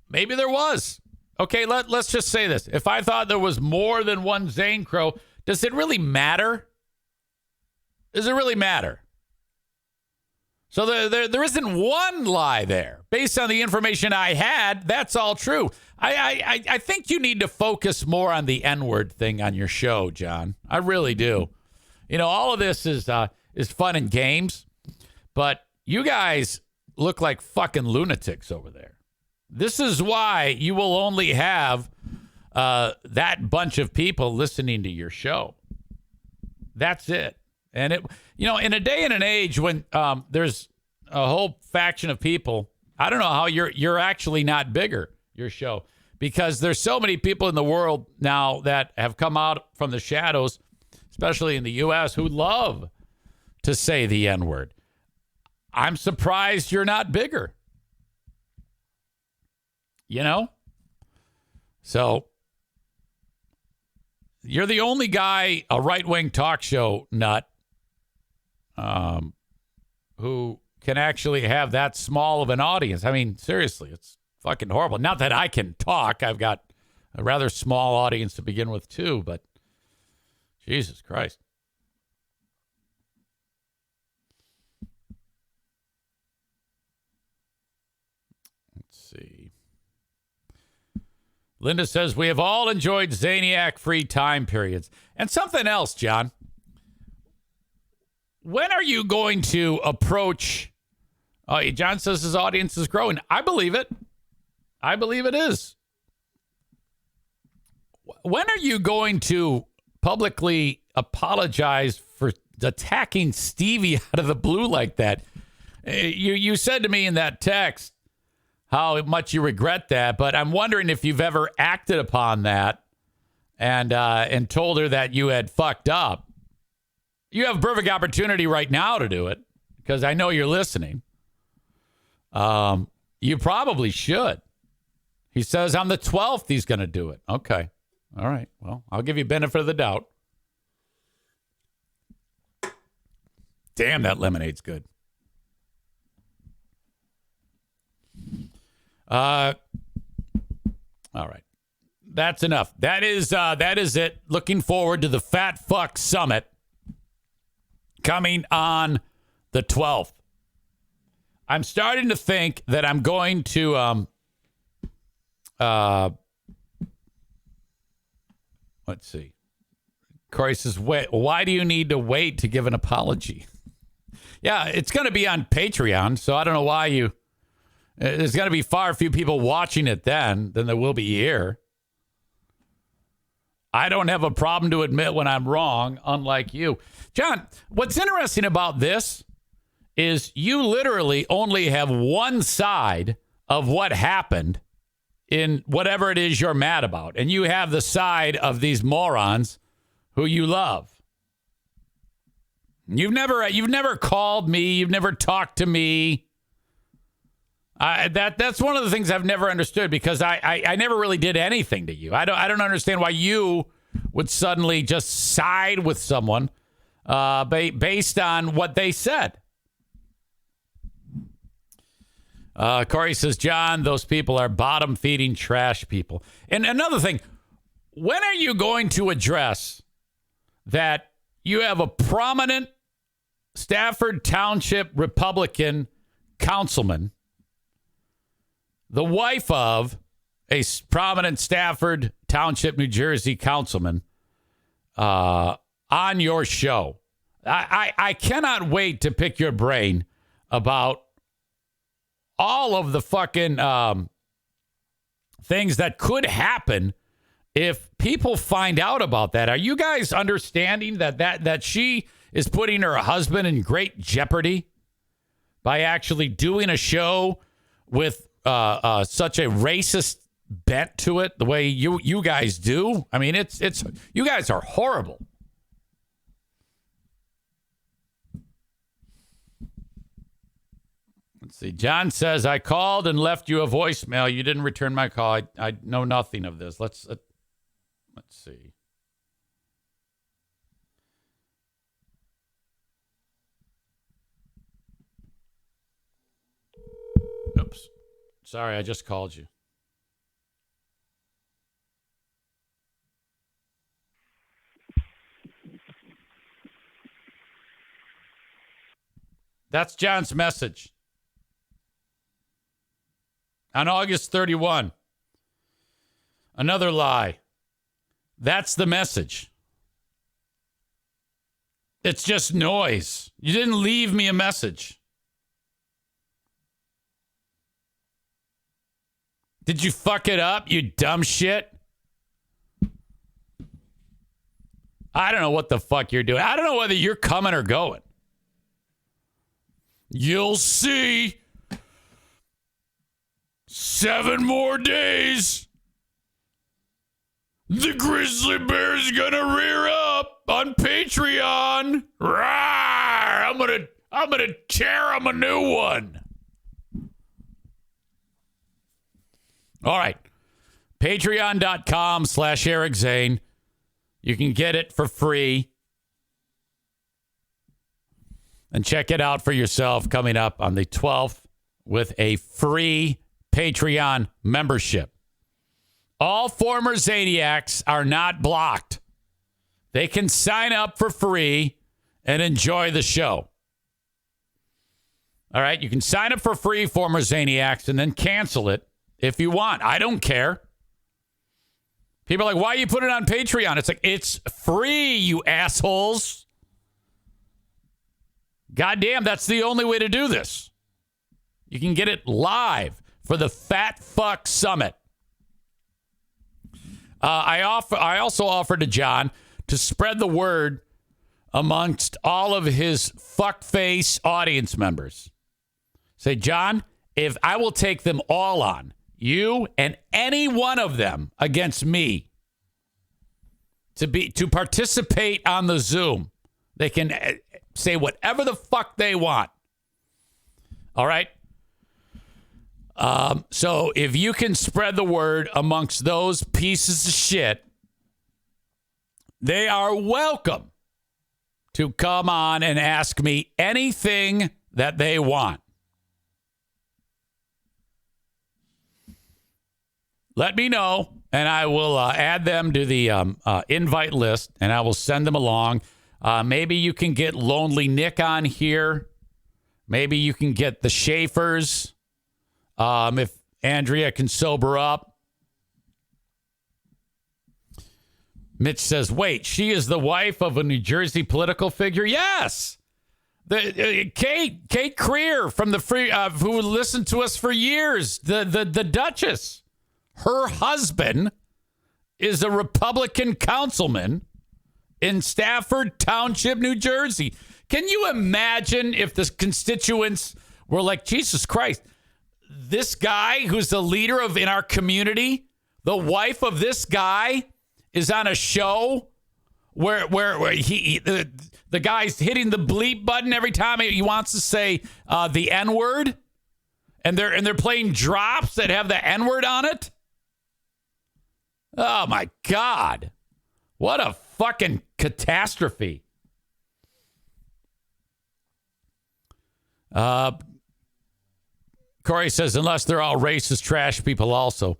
Maybe there was. Okay, let's just say this. If I thought there was more than one Zane Crow, does it really matter? Does it really matter? So there isn't one lie there. Based on the information I had, that's all true. I think you need to focus more on the N-word thing on your show, John. I really do. You know, all of this is fun and games, but you guys look like fucking lunatics over there. This is why you will only have that bunch of people listening to your show. That's it. And it, you know, in a day and an age when there's a whole faction of people, I don't know how you're actually not bigger, your show, because there's so many people in the world now that have come out from the shadows, especially in the U.S., who love to say the N-word. I'm surprised you're not bigger. You know? So you're the only guy, a right-wing talk show nut, who can actually have that small of an audience. I mean, seriously, it's fucking horrible. Not that I can talk. I've got a rather small audience to begin with, too, but Jesus Christ. Let's see. Linda says, we have all enjoyed Zaniac-free time periods. And something else, John. When are you going to approach... John says his audience is growing. I believe it. I believe it is. When are you going to publicly apologize for attacking Stevie out of the blue like that? You said to me in that text how much you regret that, but I'm wondering if you've ever acted upon that and told her that you had fucked up. You have a perfect opportunity right now to do it because I know you're listening. You probably should. He says on the 12th he's going to do it. Okay. All right. Well, I'll give you benefit of the doubt. Damn, that lemonade's good. All right. That's enough. That is it. Looking forward to the Fat Fuck Summit coming on the 12th. I'm starting to think that I'm going to let's see. Corey says, wait, why do you need to wait to give an apology? Yeah, it's going to be on Patreon, so I don't know why you... There's going to be far few people watching it then than there will be here. I don't have a problem to admit when I'm wrong, unlike you. John, what's interesting about this is you literally only have one side of what happened in whatever it is you're mad about. And you have the side of these morons who you love. You've never called me. You've never talked to me. That's one of the things I've never understood because I never really did anything to you. I don't understand why you would suddenly just side with someone based on what they said. Corey says, John, those people are bottom-feeding trash people. And another thing, when are you going to address that you have a prominent Stafford Township Republican councilman, the wife of a prominent Stafford Township, New Jersey councilman, on your show? I cannot wait to pick your brain about all of the fucking things that could happen if people find out about that. Are you guys understanding that she is putting her husband in great jeopardy by actually doing a show with such a racist bent to it, the way you guys do? I mean, it's you guys are horrible. Let's see. John says, I called and left you a voicemail. You didn't return my call. I know nothing of this. Let's see. Oops. Sorry, I just called you. That's John's message. On August 31. Another lie. That's the message. It's just noise. You didn't leave me a message. Did you fuck it up, you dumb shit? I don't know what the fuck you're doing. I don't know whether you're coming or going. You'll see. 7 more days. The grizzly bear's gonna rear up on Patreon. Rawr! I'm gonna tear him a new one. All right. Patreon.com/Eric Zane. You can get it for free. And check it out for yourself coming up on the 12th with a free Patreon membership. All former Zaniacs are not blocked. They can sign up for free and enjoy the show. All right, you can sign up for free, former Zaniacs, and then cancel it if you want. I don't care. People are like, why you put it on Patreon? It's like, it's free, you assholes. Goddamn, that's the only way to do this. You can get it live for the Fat Fuck Summit. I also offered to John to spread the word amongst all of his fuckface audience members. Say, John, if I will take them all on, you and any one of them against me, to participate on the Zoom, they can say whatever the fuck they want. All right? So if you can spread the word amongst those pieces of shit, they are welcome to come on and ask me anything that they want. Let me know, and I will add them to the invite list, and I will send them along. Maybe you can get Lonely Nick on here. Maybe you can get the Schaefers. If Andrea can sober up. Mitch says, wait, she is the wife of a New Jersey political figure? Yes. Kate Creer from the free, who listened to us for years, the Duchess. Her husband is a Republican councilman in Stafford Township, New Jersey. Can you imagine if the constituents were like, Jesus Christ, this guy who's the leader in our community, the wife of this guy is on a show where the guy's hitting the bleep button every time he wants to say the N-word, and they're playing drops that have the N-word on it. Oh my God. What a fucking catastrophe. Corey says, unless they're all racist trash people also.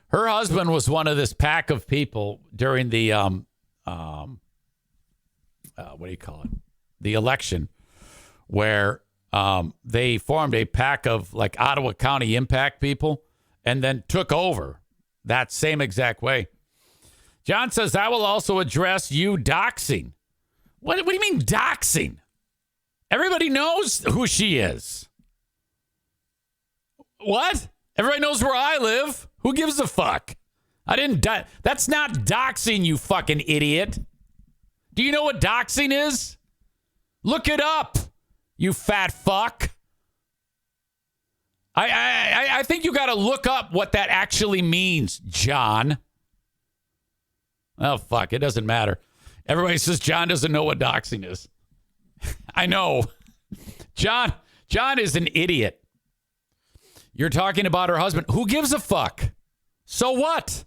Her husband was one of this pack of people during the, what do you call it? The election, where they formed a pack of like Ottawa County Impact people and then took over that same exact way. John says, I will also address you doxing. What do you mean doxing? Everybody knows who she is. What? Everybody knows where I live. Who gives a fuck? I didn't. That's not doxing, you fucking idiot. Do you know what doxing is? Look it up, you fat fuck. I think you got to look up what that actually means, John. Oh, fuck. It doesn't matter. Everybody says John doesn't know what doxing is. I know. John is an idiot. You're talking about her husband. Who gives a fuck? So what?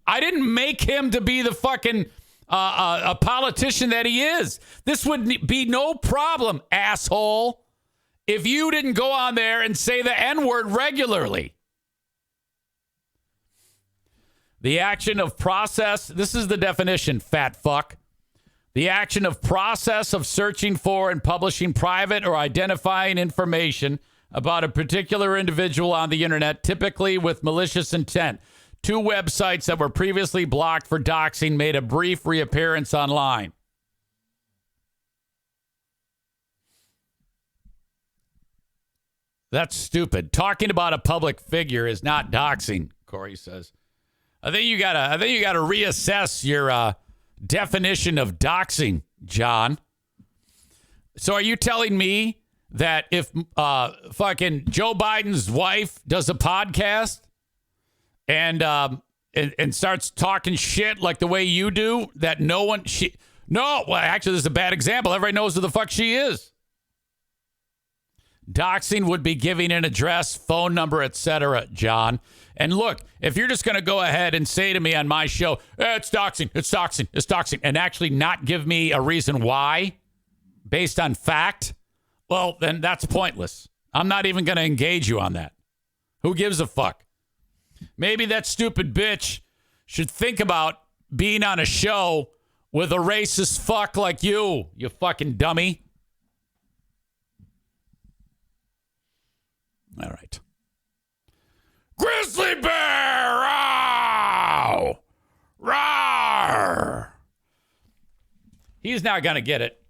I didn't make him to be the fucking a politician that he is. This would be no problem, asshole, if you didn't go on there and say the N-word regularly. The action of process, this is the definition, fat fuck. The action of process of searching for and publishing private or identifying information about a particular individual on the internet, typically with malicious intent, Two websites that were previously blocked for doxing made a brief reappearance online. That's stupid. Talking about a public figure is not doxing, Corey says. I think you gotta reassess your definition of doxing, John. So are you telling me that if fucking Joe Biden's wife does a podcast and starts talking shit like the way you do, that well, actually, this is a bad example. Everybody knows who the fuck she is. Doxing would be giving an address, phone number, etc., John. And look, if you're just going to go ahead and say to me on my show, it's doxing, and actually not give me a reason why based on fact, well, then that's pointless. I'm not even going to engage you on that. Who gives a fuck? Maybe that stupid bitch should think about being on a show with a racist fuck like you fucking dummy. All right. Grizzly bear! Row! Rawr! He's not going to get it.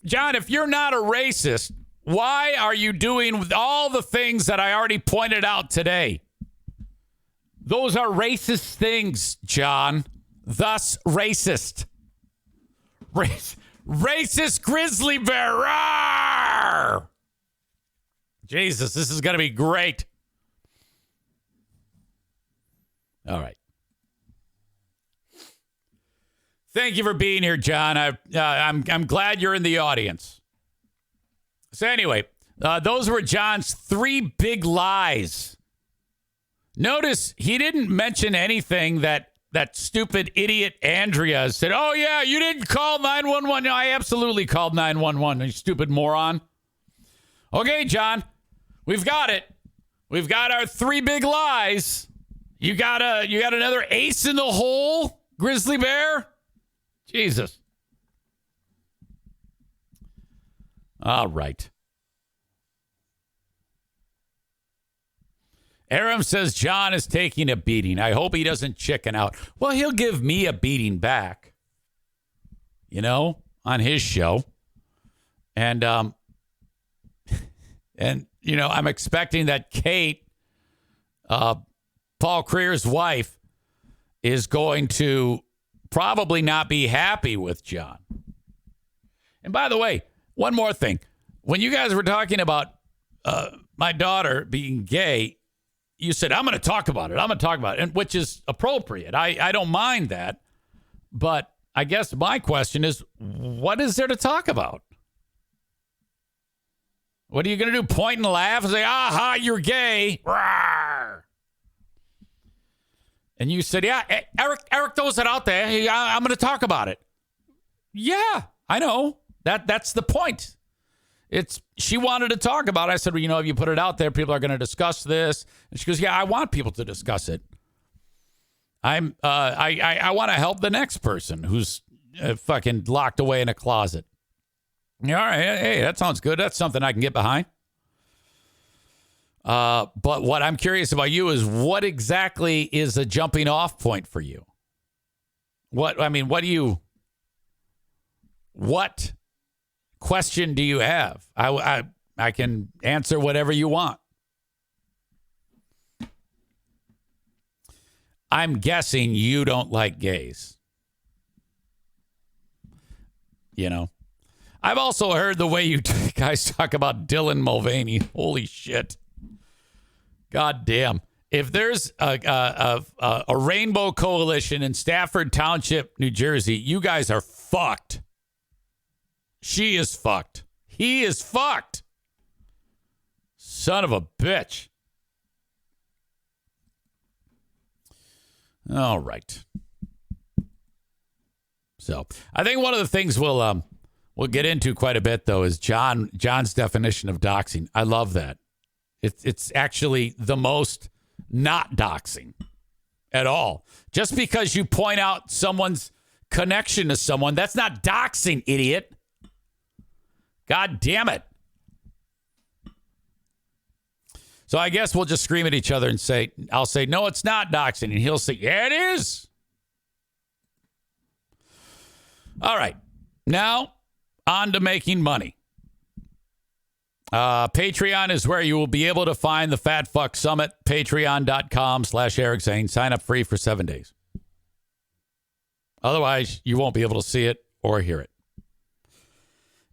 John, if you're not a racist, why are you doing all the things that I already pointed out today? Those are racist things, John. Thus, racist. Racist grizzly bear! Rawr! Jesus, this is going to be great. All right. Thank you for being here, John. I'm glad you're in the audience. So anyway, those were John's 3 big lies. Notice he didn't mention anything that stupid idiot Andrea said. Oh, yeah, you didn't call 911. No, I absolutely called 911, you stupid moron. Okay, John, we've got it. We've got our 3 big lies. You got another ace in the hole, Grizzly Bear? Jesus. All right. Aram says John is taking a beating. I hope he doesn't chicken out. Well, he'll give me a beating back, on his show. And, I'm expecting that Kate, Paul Creer's wife, is going to probably not be happy with John. And by the way, one more thing. When you guys were talking about my daughter being gay, you said, I'm going to talk about it. And which is appropriate. I don't mind that. But I guess my question is, what is there to talk about? What are you going to do? Point and laugh and say, aha, you're gay. Rawr. And you said, yeah, Eric throws it out there. Hey, I'm going to talk about it. Yeah, I know. That's the point. She wanted to talk about it. I said, well, if you put it out there, people are going to discuss this. And she goes, yeah, I want people to discuss it. I want to help the next person who's fucking locked away in a closet. All right, hey, that sounds good. That's something I can get behind. But what I'm curious about you is what exactly is a jumping off point for you? What question do you have? I can answer whatever you want. I'm guessing you don't like gays. I've also heard the way you guys talk about Dylan Mulvaney. Holy shit. God damn. If there's a rainbow coalition in Stafford Township, New Jersey, you guys are fucked. She is fucked. He is fucked. Son of a bitch. All right. So I think one of the things we'll get into quite a bit, though, is John's definition of doxing. I love that. It's actually the most not doxing at all. Just because you point out someone's connection to someone, that's not doxing, idiot. God damn it. So I guess we'll just scream at each other and say, I'll say, no, it's not doxing. And he'll say, yeah, it is. All right. Now, on to making money. Patreon is where you will be able to find the Fat Fuck Summit. Patreon.com/Eric Zane. Sign up free for 7 days. Otherwise, you won't be able to see it or hear it.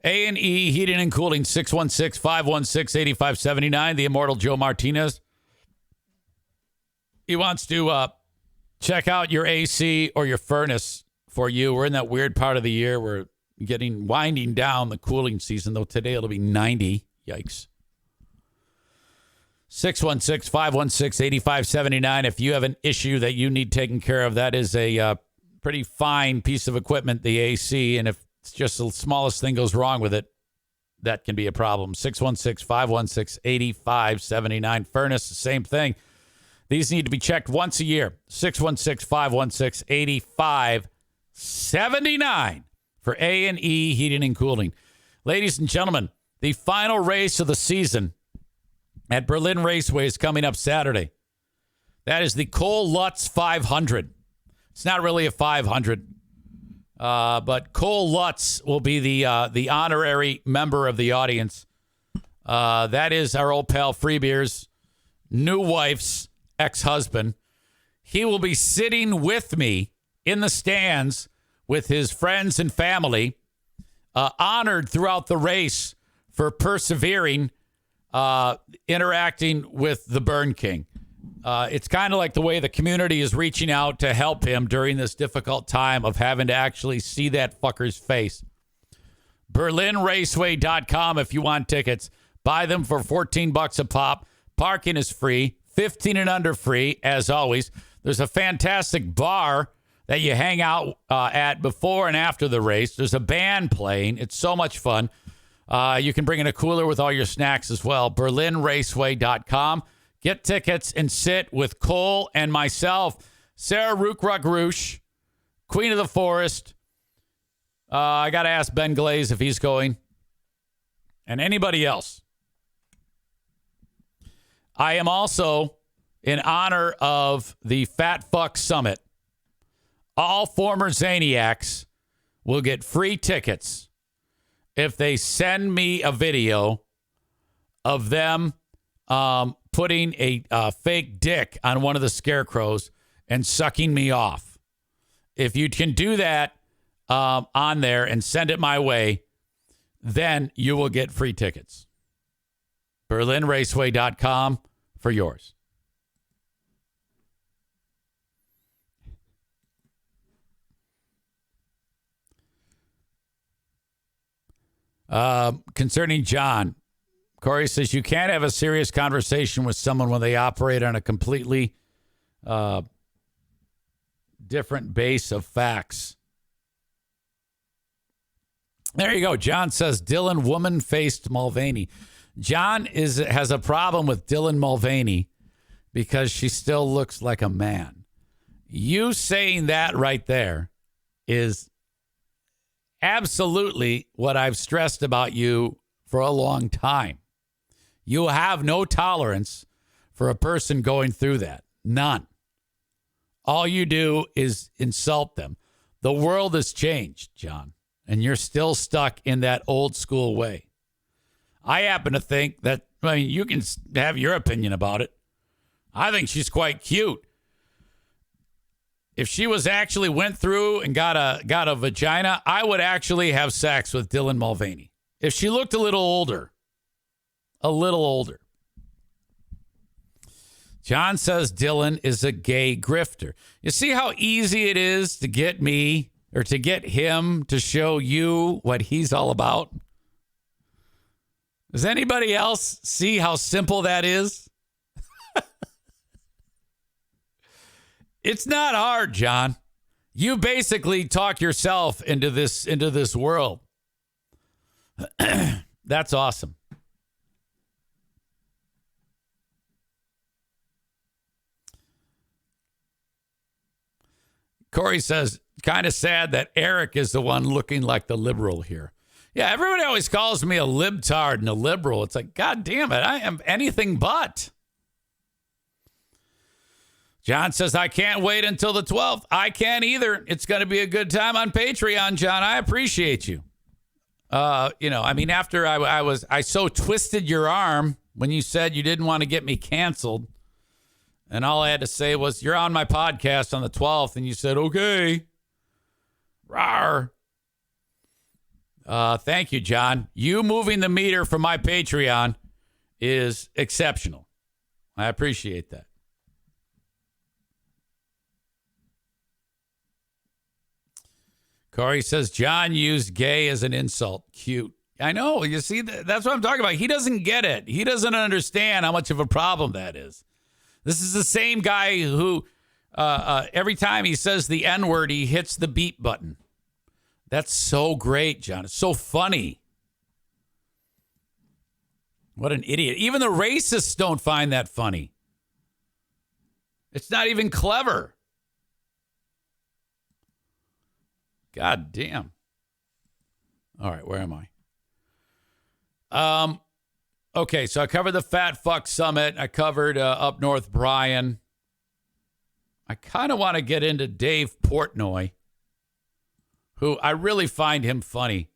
A&E Heating and Cooling, 616-516-8579. The immortal Joe Martinez. He wants to check out your AC or your furnace for you. We're in that weird part of the year. We're winding down the cooling season, though today it'll be 90. Yikes. 616-516-8579. If you have an issue that you need taken care of, that is a pretty fine piece of equipment, the AC. And if it's just the smallest thing goes wrong with it, that can be a problem. 616-516-8579. Furnace, the same thing. These need to be checked once a year. 616-516-8579 for A&E Heating and Cooling. Ladies and gentlemen, the final race of the season at Berlin Raceway is coming up Saturday. That is the Cole Lutz 500. It's not really a 500, but Cole Lutz will be the honorary member of the audience. That is our old pal Freebeer's new wife's ex-husband. He will be sitting with me in the stands with his friends and family, honored throughout the race for persevering, interacting with the Burn King. It's kind of like the way the community is reaching out to help him during this difficult time of having to actually see that fucker's face. BerlinRaceway.com if you want tickets. Buy them for $14 a pop. Parking is free. 15 and under free, as always. There's a fantastic bar that you hang out at before and after the race. There's a band playing. It's so much fun. You can bring in a cooler with all your snacks as well. BerlinRaceway.com. Get tickets and sit with Cole and myself. Sarah Rook-Rugg-Roosh, Queen of the Forest. I got to ask Ben Glaze if he's going. And anybody else. I am also, in honor of the Fat Fuck Summit, all former Zaniacs will get free tickets if they send me a video of them putting a fake dick on one of the scarecrows and sucking me off. If you can do that on there and send it my way, then you will get free tickets. BerlinRaceway.com for yours. Concerning John, Corey says you can't have a serious conversation with someone when they operate on a completely different base of facts. There you go. John says Dylan woman-faced Mulvaney. John has a problem with Dylan Mulvaney because she still looks like a man. You saying that right there is absolutely what I've stressed about you for a long time. You have no tolerance for a person going through that. None. All you do is insult them. The world has changed, John, and you're still stuck in that old school way. I happen to think that, I mean, you can have your opinion about it. I think she's quite cute. If she was actually went through and got a vagina, I would actually have sex with Dylan Mulvaney. If she looked a little older. A little older. John says Dylan is a gay grifter. You see how easy it is to get me or to get him to show you what he's all about? Does anybody else see how simple that is? It's not hard, John. You basically talk yourself into this world. That's awesome. Corey says, kind of sad that Eric is the one looking like the liberal here. Yeah, everybody always calls me a libtard and a liberal. It's like, God damn it, I am anything but. John says, I can't wait until the 12th. I can't either. It's going to be a good time on Patreon, John. I appreciate you. After I so twisted your arm when you said you didn't want to get me canceled. And all I had to say was, you're on my podcast on the 12th. And you said, okay. Rawr. Thank you, John. You moving the meter for my Patreon is exceptional. I appreciate that. Corey says, John used gay as an insult. Cute. I know. You see, that's what I'm talking about. He doesn't get it. He doesn't understand how much of a problem that is. This is the same guy who every time he says the N-word, he hits the beep button. That's so great, John. It's so funny. What an idiot. Even the racists don't find that funny. It's not even clever. God damn. All right, where am I? Okay, so I covered the Fat Fuck Summit. I covered Up North Brian. I kind of want to get into Dave Portnoy, who I really find him funny.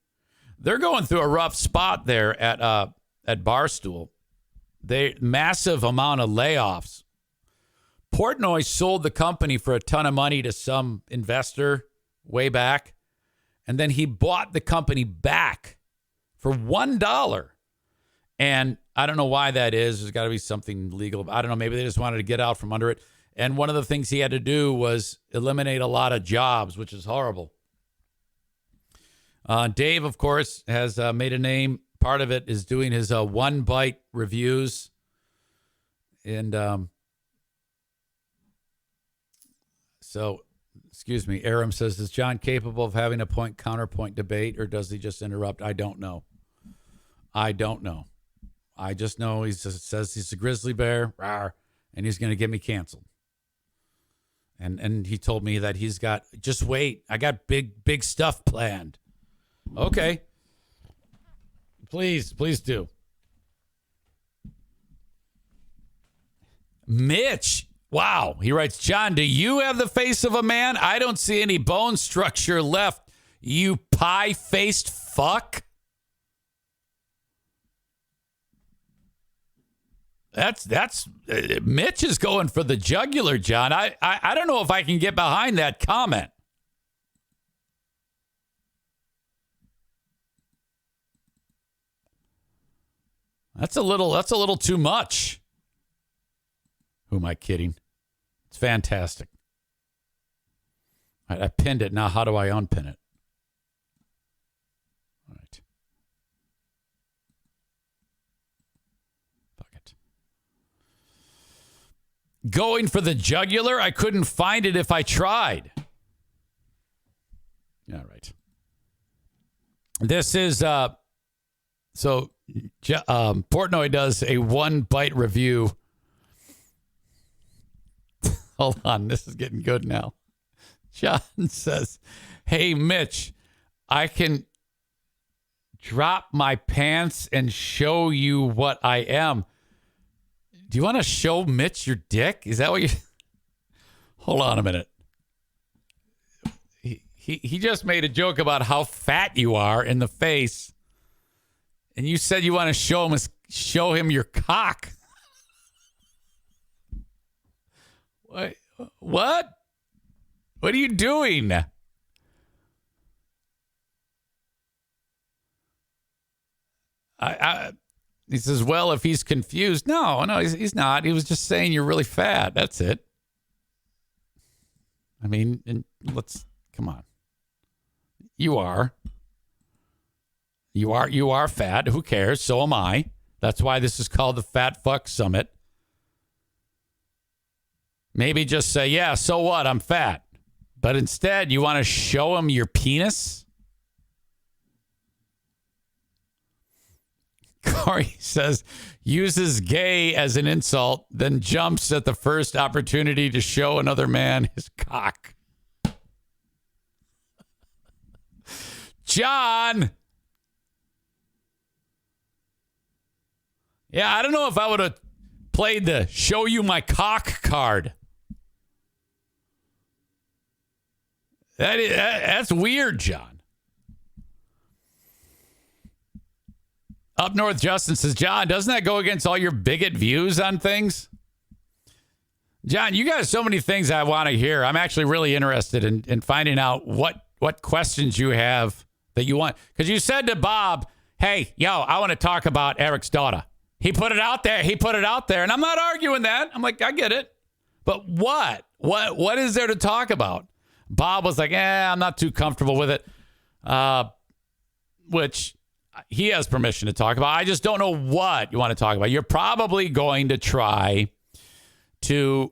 They're going through a rough spot there at Barstool. Massive amount of layoffs. Portnoy sold the company for a ton of money to some investor way back, and then he bought the company back for $1. And I don't know why that is. There's got to be something legal. I don't know. Maybe they just wanted to get out from under it. And one of the things he had to do was eliminate a lot of jobs, which is horrible. Dave, of course, has made a name. Part of it is doing his One Bite reviews. And excuse me, Aram says, is John capable of having a point-counterpoint debate, or does he just interrupt? I don't know. I just know he says he's a grizzly bear, rawr, and he's going to get me canceled. And he told me that he's got, just wait, I got big stuff planned. Okay. Please do. Mitch, wow. He writes, John, do you have the face of a man? I don't see any bone structure left, you pie-faced fuck. That's Mitch is going for the jugular, John. I don't know if I can get behind that comment. That's a little too much. Who am I kidding? It's fantastic. All right, I pinned it. Now how do I unpin it? All right. Fuck it. Going for the jugular? I couldn't find it if I tried. All right. This is Portnoy does a One Bite review. Hold on, this is getting good now. John says, hey, Mitch, I can drop my pants and show you what I am. Do you want to show Mitch your dick? Is that what you... Hold on a minute. He just made a joke about how fat you are in the face. And you said you want to show him your cock. What? What are you doing? He says, well, if he's confused. No, he's not. He was just saying you're really fat. That's it. I mean, come on. You are. You are fat. Who cares? So am I. That's why this is called the Fat Fuck Summit. Maybe just say, yeah, so what? I'm fat. But instead, you want to show him your penis? Corey says, uses gay as an insult, then jumps at the first opportunity to show another man his cock. John! Yeah, I don't know if I would have played the show you my cock card. That's weird, John. Up North Justin says, John, doesn't that go against all your bigot views on things? John, you got so many things I want to hear. I'm actually really interested in finding out what questions you have that you want. Because you said to Bob, hey, I want to talk about Eric's daughter. He put it out there. And I'm not arguing that. I'm like, I get it. But what? What is there to talk about? Bob was like, I'm not too comfortable with it. Which he has permission to talk about. I just don't know what you want to talk about. You're probably going to try to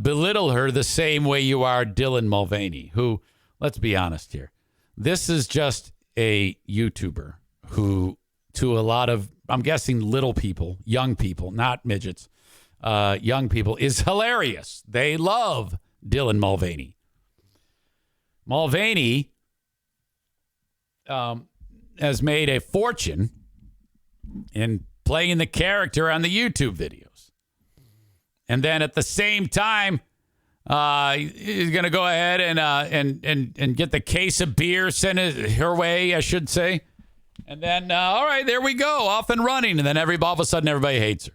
belittle her the same way you are Dylan Mulvaney, who, let's be honest here, this is just a YouTuber who, to a lot of, I'm guessing, little people, young people, not midgets, young people, is hilarious. They love Dylan Mulvaney. Mulvaney has made a fortune in playing the character on the YouTube videos. And then at the same time, he's going to go ahead and get the case of beer sent her way, I should say. And then, all right, there we go, off and running. And then all of a sudden, everybody hates her.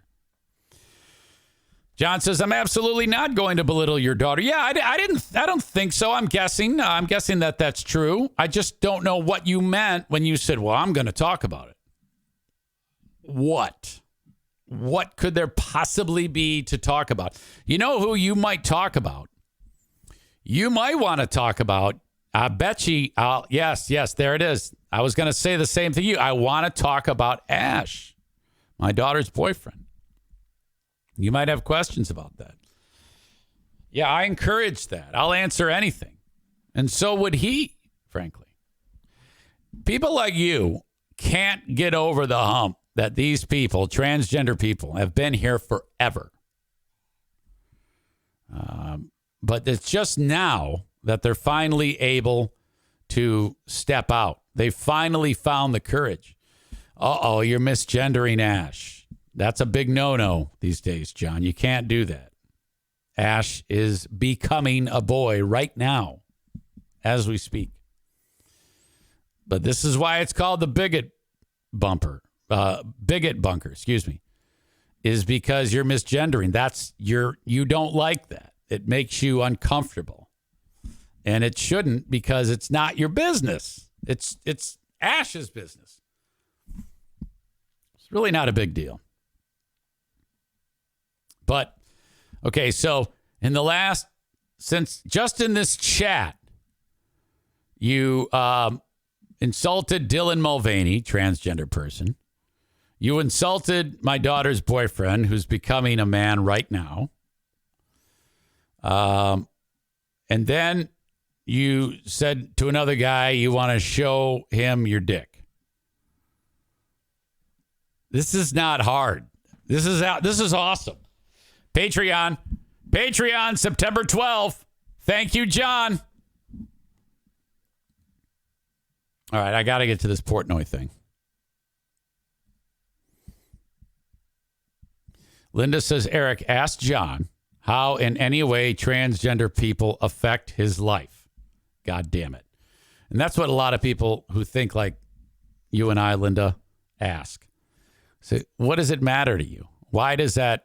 John says, I'm absolutely not going to belittle your daughter. Yeah, I don't think so. I'm guessing that that's true. I just don't know what you meant when you said, well, I'm going to talk about it. What could there possibly be to talk about? You know who you might talk about? You might want to talk about, I bet you, yes, there it is. I was going to say the same thing to you. I want to talk about Ash, my daughter's boyfriend. You might have questions about that. Yeah, I encourage that. I'll answer anything. And so would he, frankly. People like you can't get over the hump that these people, transgender people, have been here forever. But it's just now that they're finally able to step out. They finally found the courage. Uh-oh, you're misgendering Ash. That's a big no-no these days, John. You can't do that. Ash is becoming a boy right now as we speak. But this is why it's called the bigot bunker, is because you're misgendering. You don't like that. It makes you uncomfortable. And it shouldn't, because it's not your business. It's Ash's business. It's really not a big deal. But, okay, so in just in this chat, you insulted Dylan Mulvaney, transgender person. You insulted my daughter's boyfriend, who's becoming a man right now. And then you said to another guy, you want to show him your dick. This is not hard. This is awesome. Patreon, September 12th. Thank you, John. All right, I got to get to this Portnoy thing. Linda says, Eric, ask John how in any way transgender people affect his life. God damn it. And that's what a lot of people who think like you and I, Linda, ask. So what does it matter to you? What does that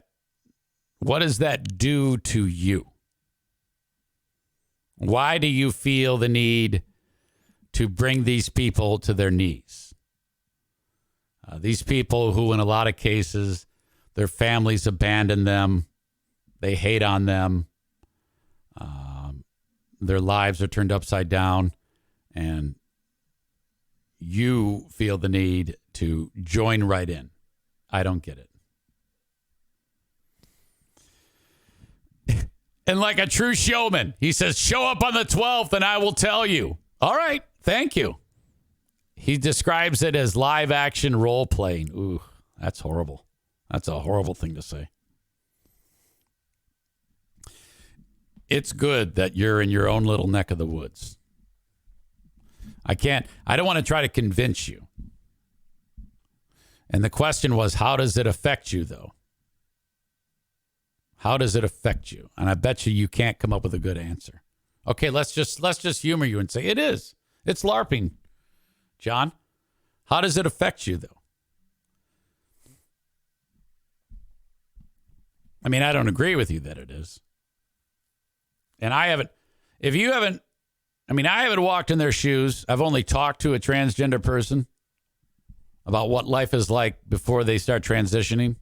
do to you? Why do you feel the need to bring these people to their knees? These people who, in a lot of cases, their families abandon them. They hate on them. Their lives are turned upside down. And you feel the need to join right in. I don't get it. And like a true showman, he says, show up on the 12th and I will tell you. All right. Thank you. He describes it as live action role playing. Ooh, that's horrible. That's a horrible thing to say. It's good that you're in your own little neck of the woods. I don't want to try to convince you. And the question was, how does it affect you, though? How does it affect you? And I bet you can't come up with a good answer. Okay, let's just humor you and say it is. It's LARPing. John, how does it affect you, though? I mean, I don't agree with you that it is. And I haven't walked in their shoes. I've only talked to a transgender person about what life is like before they start transitioning.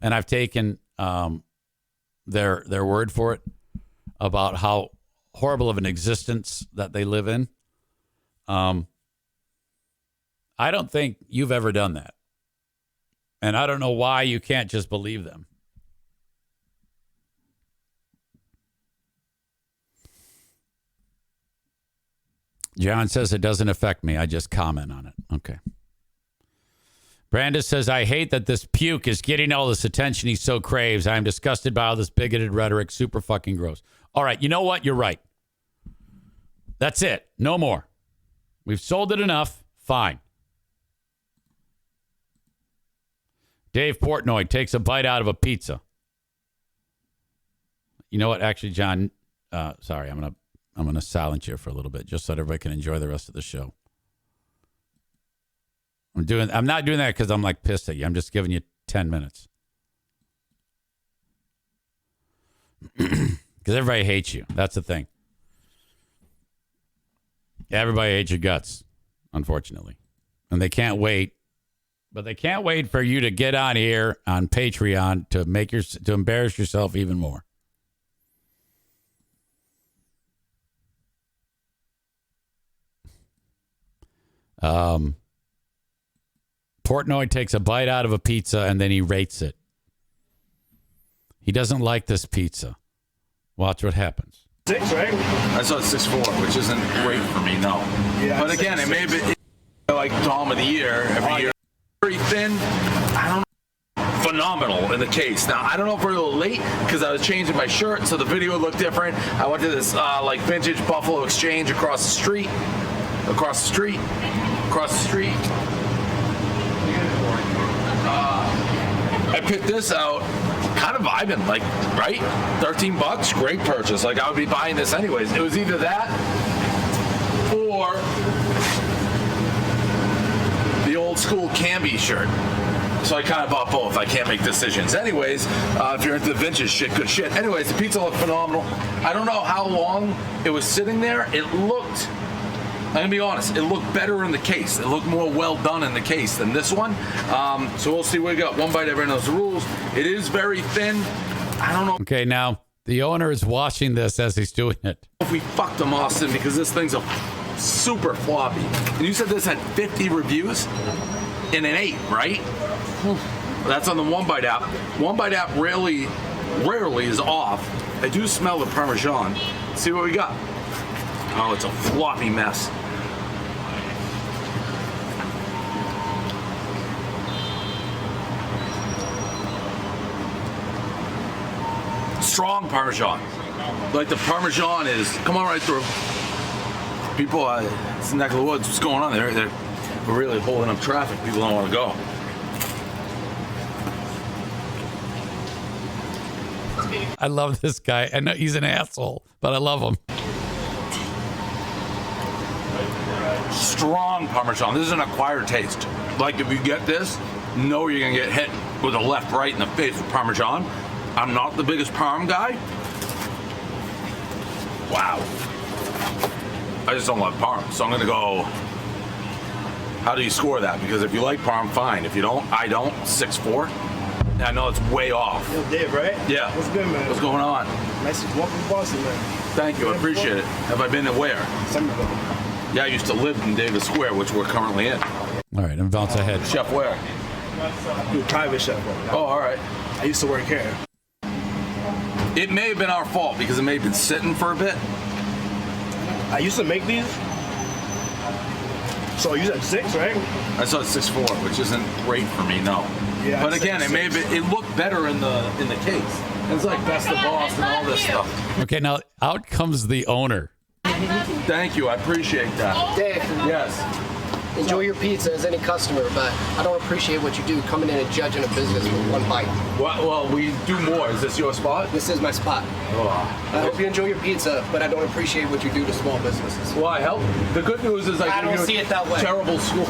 And I've taken their word for it about how horrible of an existence that they live in. I don't think you've ever done that. And I don't know why you can't just believe them. John says it doesn't affect me. I just comment on it. Okay. Brandis says, I hate that this puke is getting all this attention he so craves. I am disgusted by all this bigoted rhetoric. Super fucking gross. All right. You know what? You're right. That's it. No more. We've sold it enough. Fine. Dave Portnoy takes a bite out of a pizza. You know what? Actually, John, sorry, I'm going to silence you for a little bit just so that everybody can enjoy the rest of the show. I'm not doing that because I'm like pissed at you. I'm just giving you 10 minutes. Because everybody hates you. That's the thing. Everybody hates your guts, unfortunately. And they can't wait. But they can't wait for you to get on here on Patreon to embarrass yourself even more. Portnoy takes a bite out of a pizza and then he rates it. He doesn't like this pizza. Watch what happens. 6, right? I saw 6'4", which isn't great for me, no. Yeah, but again, it may have been like Dom of the Year every year. Very thin. I don't know. Phenomenal in the case. Now, I don't know if we're a little late because I was changing my shirt, so the video looked different. I went to this like vintage Buffalo Exchange across the street. I picked this out, kind of vibing, like, right? $13, great purchase. Like, I would be buying this anyways. It was either that or the old school Camby shirt. So I kind of bought both. I can't make decisions. Anyways, if you're into vintage shit, good shit. Anyways, the pizza looked phenomenal. I don't know how long it was sitting there. It looked, I'm going to be honest, it looked better in the case. It looked more well done in the case than this one. So we'll see what we got. One bite, everyone knows the rules. It is very thin. I don't know. Okay, now the owner is watching this as he's doing it. If we fucked him, Austin, because this thing's a super floppy. And you said this had 50 reviews in an 8, right? That's on the One Bite app. One Bite app rarely is off. I do smell the Parmesan. Let's see what we got. Oh, it's a floppy mess. Strong Parmesan. Like the Parmesan is, come on right through. People, it's the neck of the woods. What's going on there? We're really holding up traffic. People don't want to go. I love this guy. I know he's an asshole, but I love him. Strong Parmesan. This is an acquired taste. Like if you get this, know you're gonna get hit with a left, right in the face with Parmesan. I'm not the biggest Parm guy. Wow. I just don't love Parm, so I'm gonna go. How do you score that? Because if you like Parm, fine. If you don't, I don't. 6'4". I know it's way off. Yo, Dave, right? Yeah. What's good, man? What's going on? Nice to welcome to Boston, man. Thank you. I appreciate it. Have I been to where? Somerville. Yeah, I used to live in Davis Square, which we're currently in. All right, and bounce ahead. Chef where? Do a private chef. Oh, all right. I used to work here. It may have been our fault because it may have been sitting for a bit. I used to make these. So you said 6, right? I saw 6'4", which isn't great for me, no. Yeah, but again, it may have been, it looked better in the case. It's like Best of Boston, all this stuff. Okay, now out comes the owner. Thank you, I appreciate that. Dave. Yes. enjoy your pizza as any customer, but I don't appreciate what you do coming in and judging a business with one bite. Well, we do more. Is this your spot? This is my spot. Oh. I hope you enjoy your pizza, but I don't appreciate what you do to small businesses. Well, I help. The good news is I don't see it that way. Terrible school.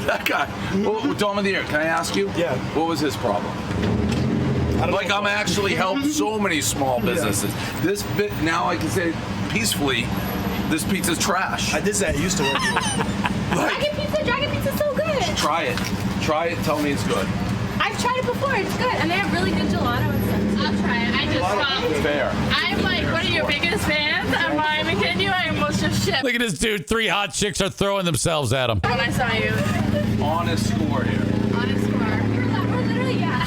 That guy. Well, Dom of the Year, can I ask you? Yeah. What was his problem? Like, I'm actually helped so many small businesses. Yeah. This bit, now I can say peacefully, this pizza's trash. I did say I used to work here. Dragon pizza's so good. Try it. Try it. Tell me it's good. I've tried it before. It's good, and they have really good gelato and stuff. I'll try it. I just stopped. Fair. I'm like one of your biggest fans. I'm not even kidding you. I almost just shipped. Look at this dude. 3 hot chicks are throwing themselves at him. When I saw you. Honest score here. Honest score. We're literally, yeah.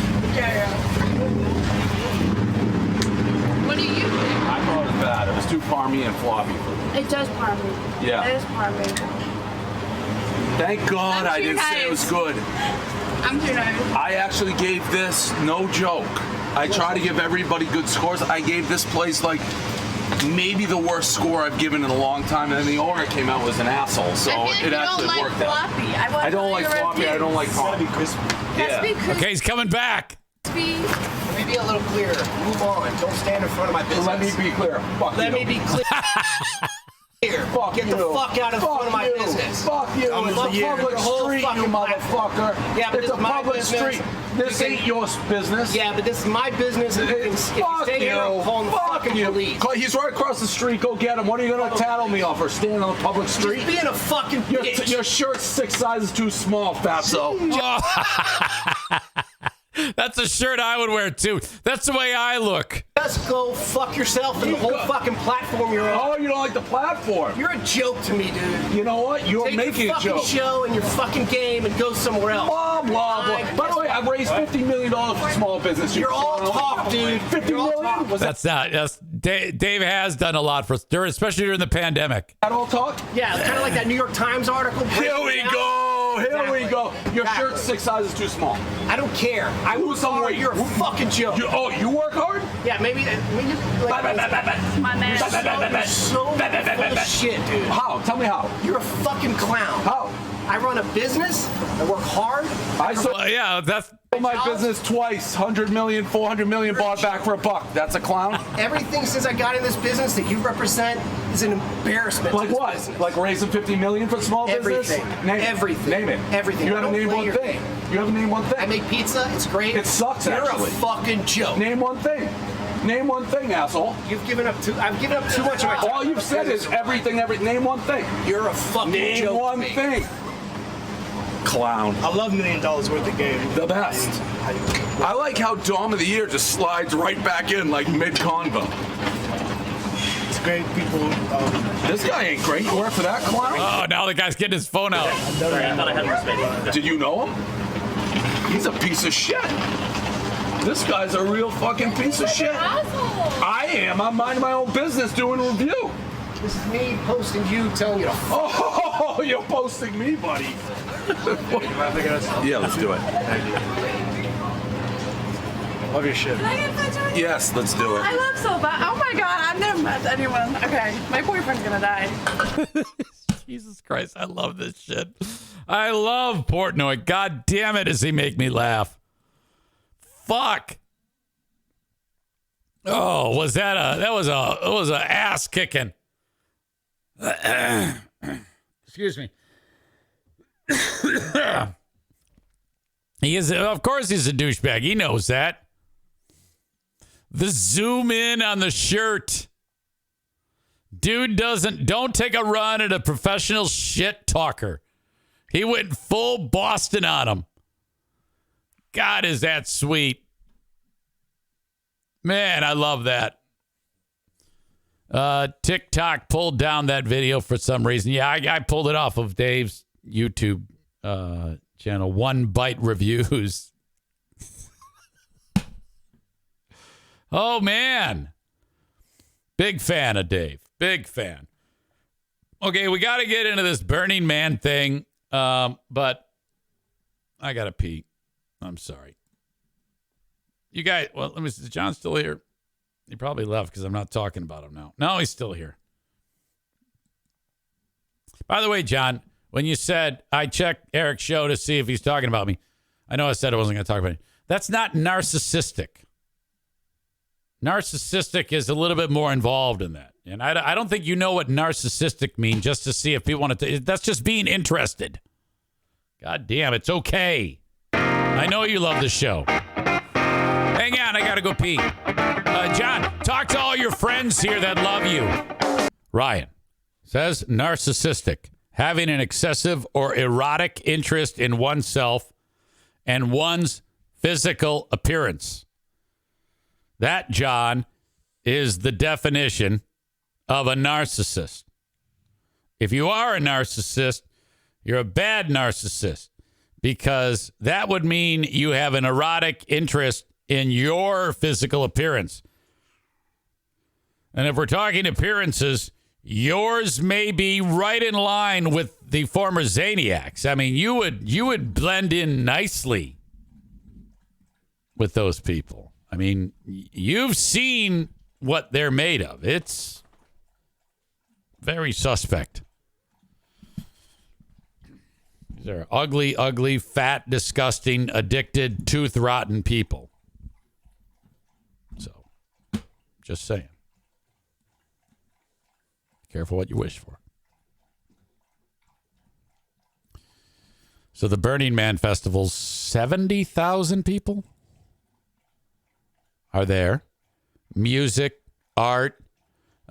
What do you think? I thought it was bad. It was too farmy and floppy for me. It does parmy. Yeah. It is parmy. Thank God I didn't say it was good. I'm too nice. I actually gave this, no joke. I try to give everybody good scores. I gave this place like maybe the worst score I've given in a long time, and then the owner came out was an asshole, so it actually worked out. I don't like floppy. I don't like Gotta farmy. be crispy. Yeah. Okay, he's coming back. Let me be a little clearer. Move on. Don't stand in front of my business. Let me be clear. Fuck Let you. me be clear. Fuck Get you. the fuck out of front of my business. Fuck you. I'm It's gonna a year. public Your whole street, you fucking motherfucker. Yeah, but it's this a is my public business. street. This You can- ain't your business. Yeah, but this is my business. And if you Fuck stay here, I'm calling the Fuck fucking you. police. He's right across the street. Go get him. What are you gonna tattle me off for standing on the public street? Just being a fucking bitch. Your shirt's 6 sizes too small, fatso. That's a shirt I would wear too. That's the way I look. Just go fuck yourself and the whole fucking platform you're on. Oh, you don't like the platform? You're a joke to me, dude. You know what? You're Take making your a fucking joke. show and your fucking game and go somewhere else. Blah, blah, blah. By the way, I've raised $50 million for small business. You're all talk, dude. $50 You're all million? talk. Was That's not. Yes, Dave has done a lot for us, especially during the pandemic. that all talk? Yeah, it's kind of like that New York Times article. Here we go. Here we go. Your shirt's 6 sizes too small. I don't care. I work hard. You're a fucking joke. You work hard? Yeah, maybe like, My man. you're so full of shit, dude. How? Tell me how. You're a fucking clown. How? I run a business. I work hard. I sold Yeah, that's. my business twice. 100 million, 400 million bought back for $1. That's a clown? Everything since I got in this business that you represent is an embarrassment. Like to this what? business. Like raising 50 million for small business? Everything. Name it. Everything. Name it. Everything. You I haven't don't named play one your thing. game. You haven't named one thing. I make pizza. It's great. It sucks, You're actually. a fucking joke. Name one thing. Name one thing, asshole. I've given up too much of my time. All you've said is everything. Name one thing. You're a fucking Name joke. one to me. thing. Clown. I love $1 million worth of game. The best. I like how Dom of the Year just slides right back in like mid-convo. It's great people. This guy ain't great. You work for that clown? Oh, now the guy's getting his phone out. Sorry, I thought I had more space. Did you know him? He's a piece of shit. This guy's a real fucking piece of shit. I am. I'm minding my own business doing a review. This is me posting you, telling you to fuck. Oh, you're posting me, buddy. Yeah, let's do it. Love your shit. Can I get a picture with you? Yes, let's do it. I love so bad. Oh my god, I've never met anyone. Okay, my boyfriend's gonna die. Jesus Christ, I love this shit. I love Portnoy. God damn it, does he make me laugh? Fuck. Oh, was that was a ass kicking. Excuse me. Of course he's a douchebag. He knows that. The zoom in on the shirt. Dude don't take a run at a professional shit talker. He went full Boston on him. God, is that sweet. Man, I love that. TikTok pulled down that video for some reason. Yeah, I pulled it off of Dave's YouTube channel, One Bite Reviews. Oh, man. Big fan of Dave. Big fan. Okay, we got to get into this Burning Man thing, but I got to pee. I'm sorry. You guys, well, let me see. Is John still here? He probably left because I'm not talking about him now. No, he's still here. By the way, John, when you said, I checked Eric's show to see if he's talking about me. I know I said I wasn't going to talk about it. That's not narcissistic. Narcissistic is a little bit more involved in that. And I don't think you know what narcissistic means just to see if people want to. That's just being interested. God damn, it's okay. I know you love the show. Hang on, I got to go pee. John, talk to all your friends here that love you. Ryan says narcissistic, having an excessive or erotic interest in oneself and one's physical appearance. That, John, is the definition of a narcissist. If you are a narcissist, you're a bad narcissist because that would mean you have an erotic interest in your physical appearance. And if we're talking appearances, yours may be right in line with the former Zaniacs. I mean, you would blend in nicely with those people. I mean, you've seen what they're made of. It's very suspect. These are ugly, ugly, fat, disgusting, addicted, tooth-rotten people. So, just saying. Careful what you wish for. So the Burning Man Festival, 70,000 people are there. Music, art,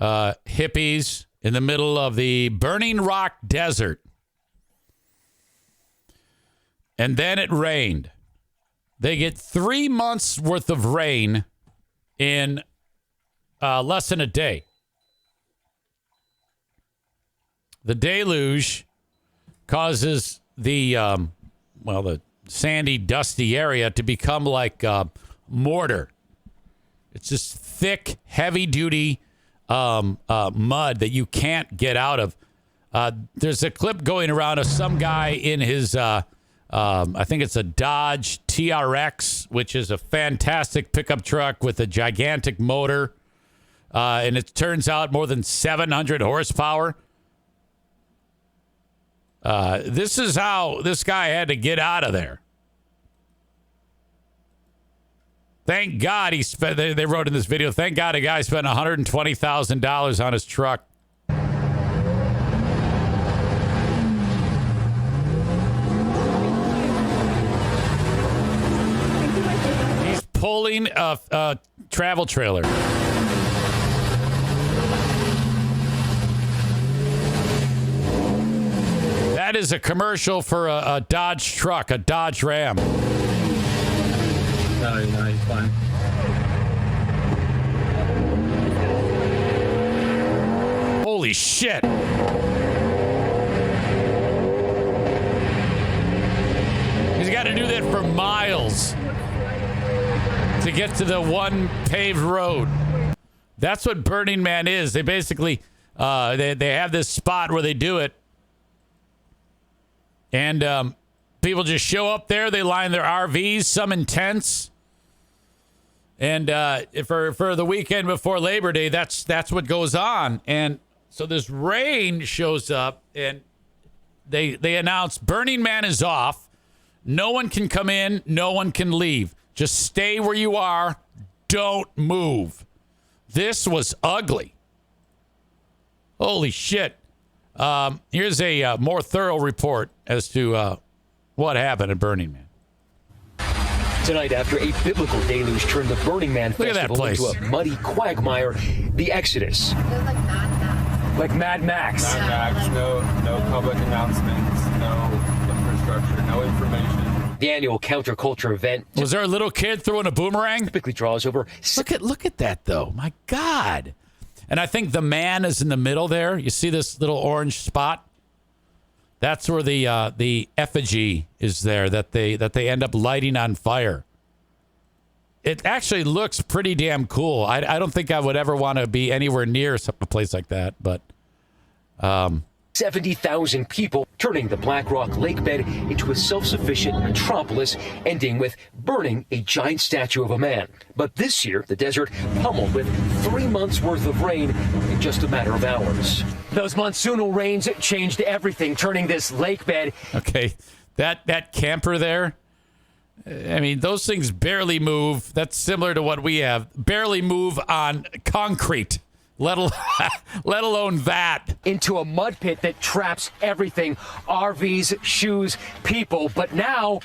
hippies in the middle of the burning rock desert. And then it rained. They get 3 months worth of rain in less than a day. The deluge causes the sandy, dusty area to become like mortar. It's just thick, heavy-duty mud that you can't get out of. There's a clip going around of some guy in his, I think it's a Dodge TRX, which is a fantastic pickup truck with a gigantic motor. And it turns out more than 700 horsepower. This is how this guy had to get out of there. Thank God he spent, they wrote in this video, thank God a guy spent $120,000 on his truck. He's pulling a travel trailer. That is a commercial for a Dodge truck, a Dodge Ram. No, he's fine. Holy shit. He's got to do that for miles to get to the one paved road. That's what Burning Man is. They basically, they have this spot where they do it. And people just show up there. They line their RVs, some in tents. And for the weekend before Labor Day, that's what goes on. And so this rain shows up, and they announce Burning Man is off. No one can come in. No one can leave. Just stay where you are. Don't move. This was ugly. Holy shit. Here's a more thorough report as to what happened at Burning Man. Tonight, after a biblical deluge turned the Burning Man Festival into a muddy quagmire, the Exodus. Like Mad Max. Mad Max, no public announcements, no infrastructure, no information. The annual counterculture event. Was there a little kid throwing a boomerang? Typically draws over. Look at that, though. My God. And I think the man is in the middle there. You see this little orange spot? That's where the effigy is there that they end up lighting on fire. It actually looks pretty damn cool. I don't think I would ever want to be anywhere near a place like that, but 70,000 people, turning the Black Rock lake bed into a self-sufficient metropolis, ending with burning a giant statue of a man. But this year, the desert pummeled with 3 months' worth of rain in just a matter of hours. Those monsoonal rains changed everything, turning this lake bed. Okay, that camper there, I mean, those things barely move. That's similar to what we have. Barely move on concrete. Let alone that. Into a mud pit that traps everything, RVs, shoes, people. But now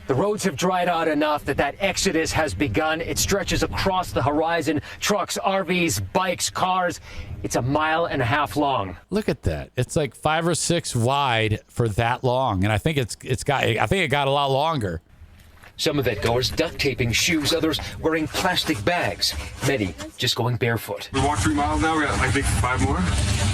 the roads have dried out enough that exodus has begun. It stretches across the horizon. Trucks, RVs, bikes, cars. It's 1.5 miles long. Look at that. It's like 5 or 6 wide for that long. And I think it got a lot longer. Some event-goers duct taping shoes, others wearing plastic bags, many just going barefoot. We walked 3 miles now, we got, I think, 5 more.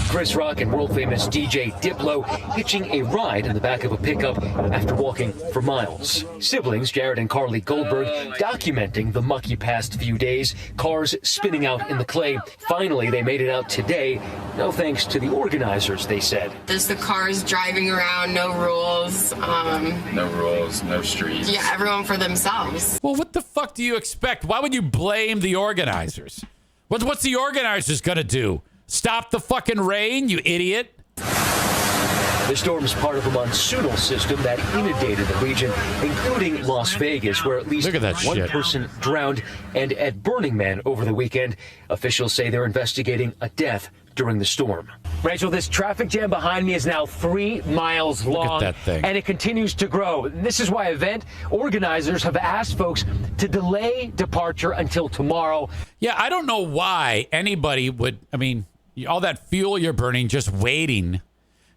Chris Rock and world-famous DJ Diplo hitching a ride in the back of a pickup after walking for miles. Siblings Jared and Carly Goldberg documenting the mucky past few days, cars spinning out in the clay. Finally, they made it out today, no thanks to the organizers, they said. There's the cars driving around, no rules. No rules, no streets. Yeah, everyone for themselves. Well, what the fuck do you expect? Why would you blame the organizers? What's the organizers going to do? Stop the fucking rain, you idiot? The storm's part of a monsoonal system that inundated the region, including Las Vegas, where at least one person drowned, and at Burning Man over the weekend, officials say they're investigating a death during the storm. Rachel, this traffic jam behind me is now 3 miles long. Look at that thing. And it continues to grow. This is why event organizers have asked folks to delay departure until tomorrow. Yeah, I don't know why anybody would, I mean, all that fuel you're burning, just waiting.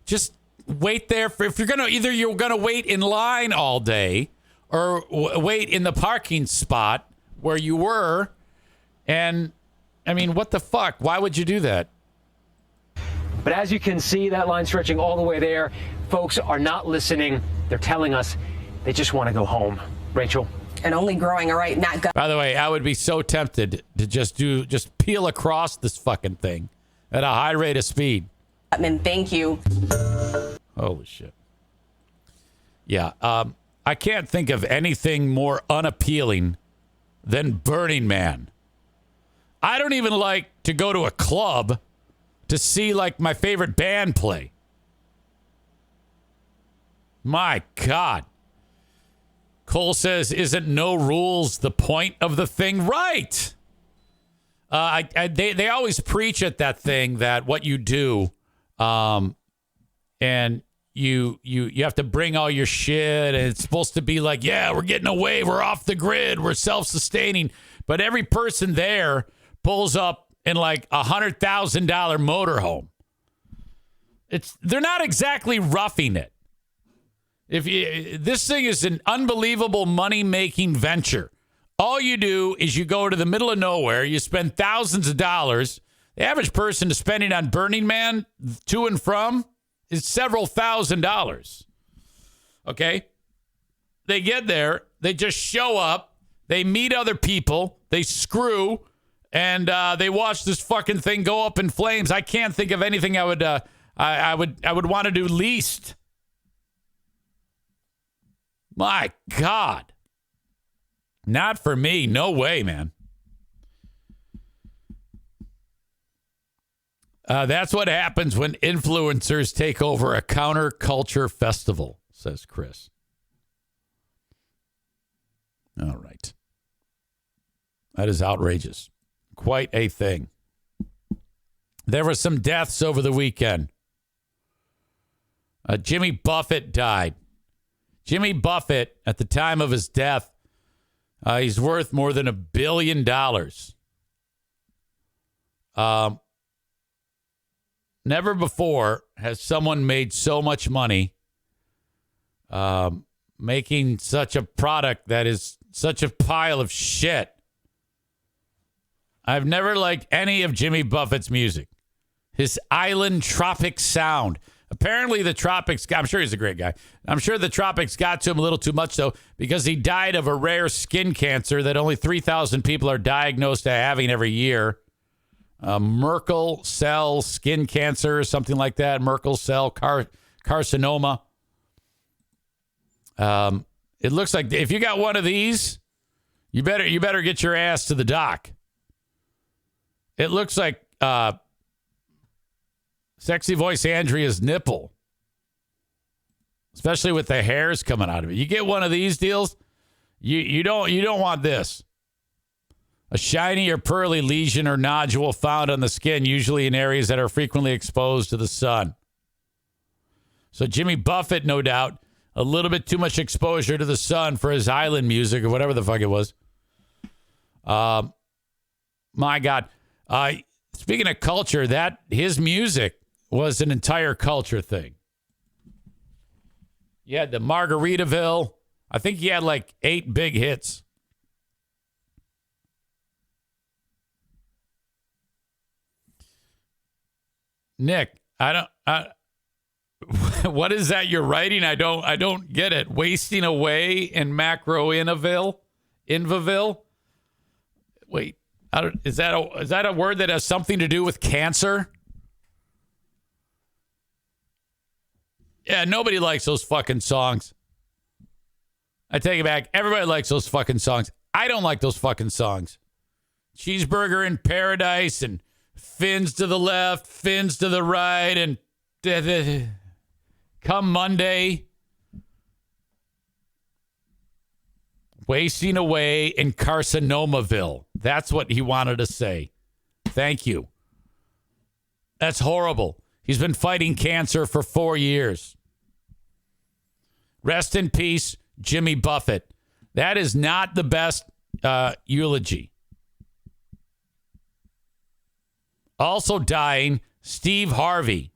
Just wait there for, if you're going to, either you're going to wait in line all day or wait in the parking spot where you were. And, I mean, what the fuck? Why would you do that? But as you can see, that line stretching all the way there, folks are not listening. They're telling us they just want to go home. Rachel? And only growing, all right, not go. By the way, I would be so tempted to just peel across this fucking thing at a high rate of speed. And thank you. Holy shit. Yeah, I can't think of anything more unappealing than Burning Man. I don't even like to go to a club to see, like, my favorite band play. My God. Cole says, isn't no rules the point of the thing? Right. They always preach at that thing that what you do, and you have to bring all your shit, and it's supposed to be like, yeah, we're getting away, we're off the grid, we're self-sustaining. But every person there pulls up in like $100,000 motorhome. They're not exactly roughing it. This thing is an unbelievable money-making venture. All you do is you go to the middle of nowhere, you spend thousands of dollars. The average person spending on Burning Man to and from is several $1,000s. Okay? They get there, they just show up, they meet other people, they screw, and they watch this fucking thing go up in flames. I can't think of anything I would want to do least. My God. Not for me. No way, man. That's what happens when influencers take over a counterculture festival, says Chris. All right. That is outrageous. Quite a thing. There were some deaths over the weekend. Jimmy Buffett died. Jimmy Buffett, at the time of his death, he's worth more than $1 billion. Never before has someone made so much money making such a product that is such a pile of shit. I've never liked any of Jimmy Buffett's music. His island tropic sound. Apparently the tropics, I'm sure he's a great guy. I'm sure the tropics got to him a little too much, though, because he died of a rare skin cancer that only 3,000 people are diagnosed as having every year. Merkel cell skin cancer, something like that. Merkel cell carcinoma. It looks like if you got one of these, you better get your ass to the doc. It looks like sexy voice Andrea's nipple, especially with the hairs coming out of it. You get one of these deals, you don't want this. A shiny or pearly lesion or nodule found on the skin, usually in areas that are frequently exposed to the sun. So Jimmy Buffett, no doubt, a little bit too much exposure to the sun for his island music or whatever the fuck it was. My God. Speaking of culture, that his music was an entire culture thing. You had the Margaritaville. I think he had like 8 big hits. Nick, what is that you're writing? I don't get it. Wasting away in Macro-Invaville? Wait, is that a word that has something to do with cancer? Yeah, nobody likes those fucking songs. I take it back. Everybody likes those fucking songs. I don't like those fucking songs. Cheeseburger in Paradise and fins to the left, fins to the right, and come Monday. Wasting away in Carcinomaville. That's what he wanted to say. Thank you. That's horrible. He's been fighting cancer for 4 years. Rest in peace, Jimmy Buffett. That is not the best eulogy. Also dying, Steve Harvey.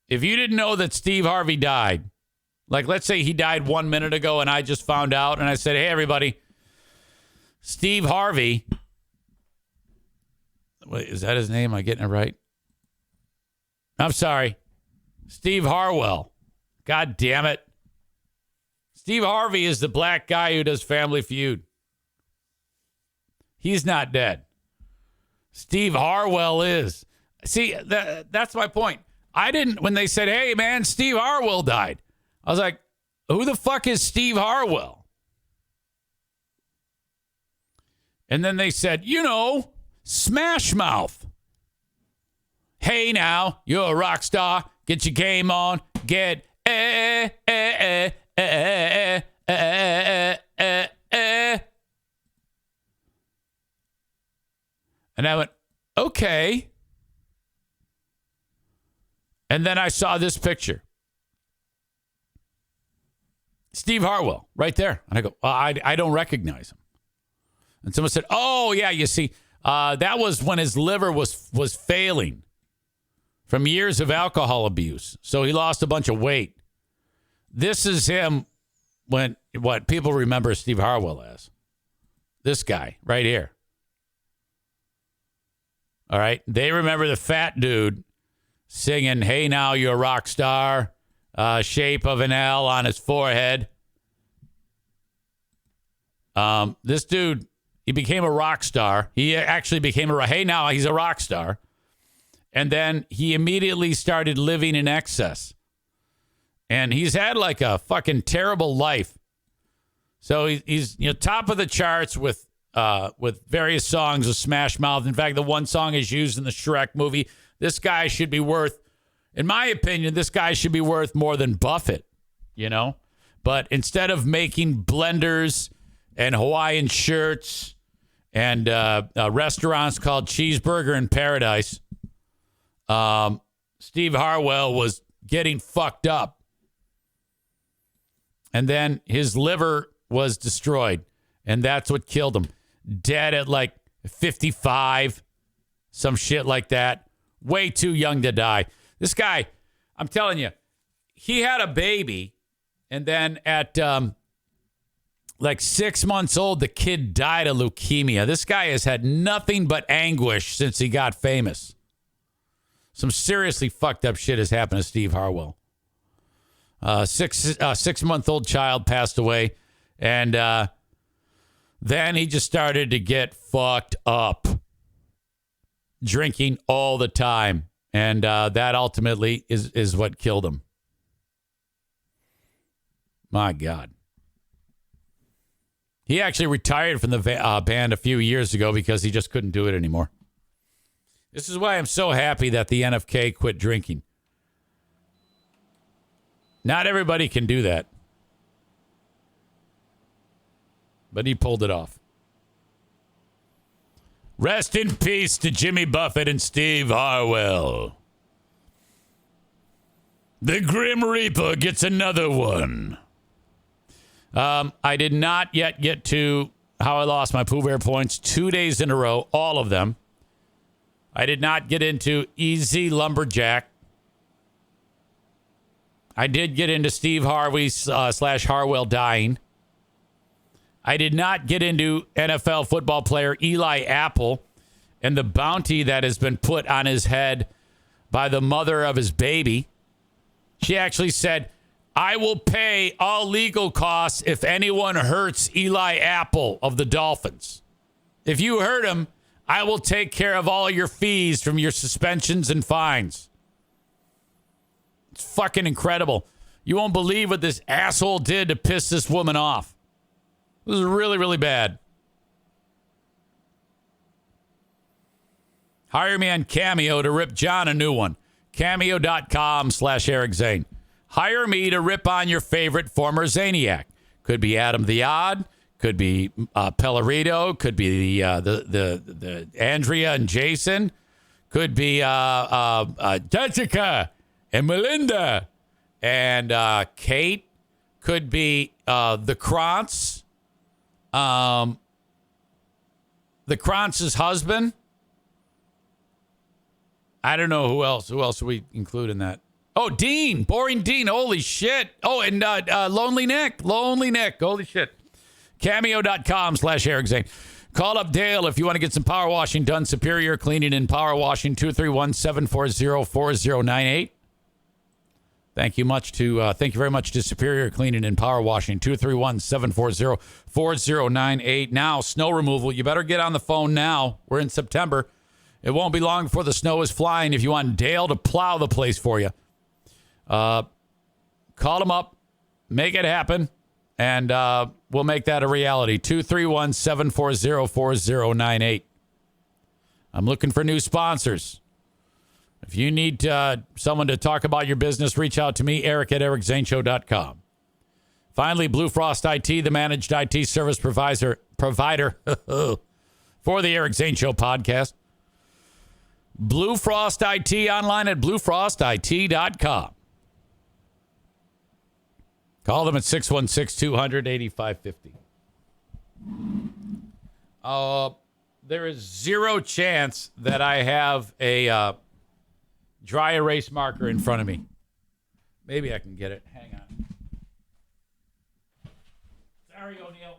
If you didn't know that Steve Harvey died, like let's say he died 1 minute ago and I just found out and I said, hey, everybody, Steve Harvey. Wait, is that his name? Am I getting it right? I'm sorry. Steve Harwell. God damn it. Steve Harvey is the black guy who does Family Feud. He's not dead. Steve Harwell is. See, that's my point. When they said, hey, man, Steve Harwell died. I was like, who the fuck is Steve Harwell? And then they said, Smash Mouth. Hey, now, you're a rock star. Get your game on. Get And I went, okay. And then I saw this picture. Steve Harwell, right there. And I go, I don't recognize him. And someone said, oh, yeah, you see, that was when his liver was failing from years of alcohol abuse. So he lost a bunch of weight. This is him when what people remember Steve Harwell as. This guy right here. All right. They remember the fat dude singing, hey, now you're a rock star, shape of an L on his forehead. This dude, he became a rock star. He actually became hey, now he's a rock star. And then he immediately started living in excess. And he's had like a fucking terrible life. So he's top of the charts with various songs of Smash Mouth. In fact, the one song is used in the Shrek movie. This guy should be worth, in my opinion, more than Buffett, But instead of making blenders and Hawaiian shirts and restaurants called Cheeseburger in Paradise, Steve Harwell was getting fucked up. And then his liver was destroyed. And that's what killed him. Dead at like 55, some shit like that. Way too young to die. This guy, I'm telling you, he had a baby. And then at like 6 months old, the kid died of leukemia. This guy has had nothing but anguish since he got famous. Some seriously fucked up shit has happened to Steve Harwell. 6-month-old child passed away. And Then he just started to get fucked up, drinking all the time. And that ultimately is what killed him. My God. He actually retired from the band a few years ago because he just couldn't do it anymore. This is why I'm so happy that the NFK quit drinking. Not everybody can do that. But he pulled it off. Rest in peace to Jimmy Buffett and Steve Harwell. The Grim Reaper gets another one. I did not yet get to how I lost my Pooh Bear points 2 days in a row, all of them. I did not get into Easy Lumberjack. I did get into Steve Harvey / Harwell dying. I did not get into NFL football player Eli Apple and the bounty that has been put on his head by the mother of his baby. She actually said, I will pay all legal costs if anyone hurts Eli Apple of the Dolphins. If you hurt him, I will take care of all your fees from your suspensions and fines. It's fucking incredible. You won't believe what this asshole did to piss this woman off. This is really, really bad. Hire me on Cameo to rip John a new one. Cameo.com/Eric Zane. Hire me to rip on your favorite former Zaniac. Could be Adam the Odd. Could be Pellerito. Could be the Andrea and Jason. Could be Jessica and Melinda and Kate. Could be the Krantz. The Krantz's husband. I don't know who else. Who else do we include in that? Oh, Dean. Boring Dean. Holy shit. Oh, and Lonely Nick. Lonely Nick. Holy shit. Cameo.com/Eric Zane. Call up Dale if you want to get some power washing done. Superior Cleaning and Power Washing. 231-740-4098. Thank you very much to Superior Cleaning and Power Washing. 231-740-4098. Now, snow removal. You better get on the phone now. We're in September. It won't be long before the snow is flying if you want Dale to plow the place for you. Call him up. Make it happen. And we'll make that a reality. 231-740-4098. I'm looking for new sponsors. If you need someone to talk about your business, reach out to me, Eric at ericzaneshow.com. Finally, Blue Frost IT, the managed IT service provider for the Eric Zane Show podcast. Blue Frost IT online at bluefrostit.com. Call them at 616-200-8550. There is zero chance that I have a dry erase marker in front of me. Maybe I can get it. Hang on. Sorry, O'Neill.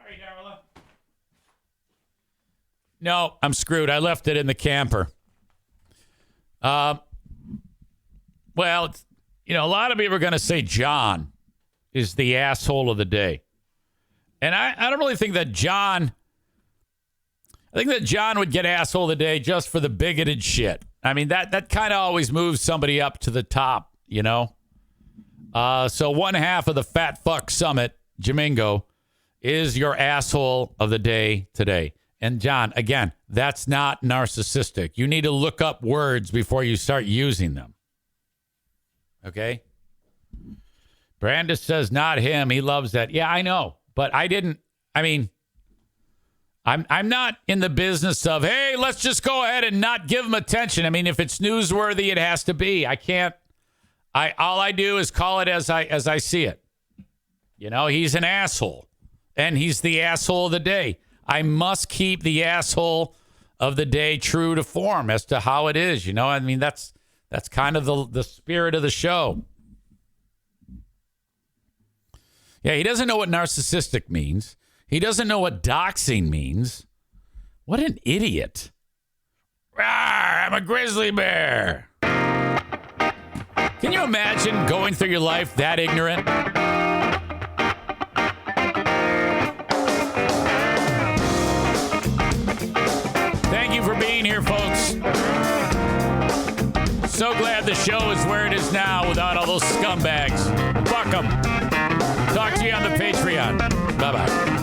Sorry, Darla. No, I'm screwed. I left it in the camper. Well, a lot of people are going to say John is the asshole of the day. And I don't really think that John... I think that John would get asshole of the day just for the bigoted shit. I mean, that kind of always moves somebody up to the top, you know? So one half of the Fat Fuck Summit, Jamingo, is your asshole of the day today. And John, again, that's not narcissistic. You need to look up words before you start using them. Okay? Brandis says not him. He loves that. Yeah, I know. But I'm not in the business of, hey, let's just go ahead and not give him attention. I mean, if it's newsworthy, it has to be. I can't. All I do is call it as I see it. You know, he's an asshole. And he's the asshole of the day. I must keep the asshole of the day true to form as to how it is. You know, I mean, that's kind of the spirit of the show. Yeah, he doesn't know what narcissistic means. He doesn't know what doxing means. What an idiot. Rawr, I'm a grizzly bear. Can you imagine going through your life that ignorant? so glad the show is where it is now without all those scumbags. Fuck them. Talk to you on the Patreon. Bye-bye.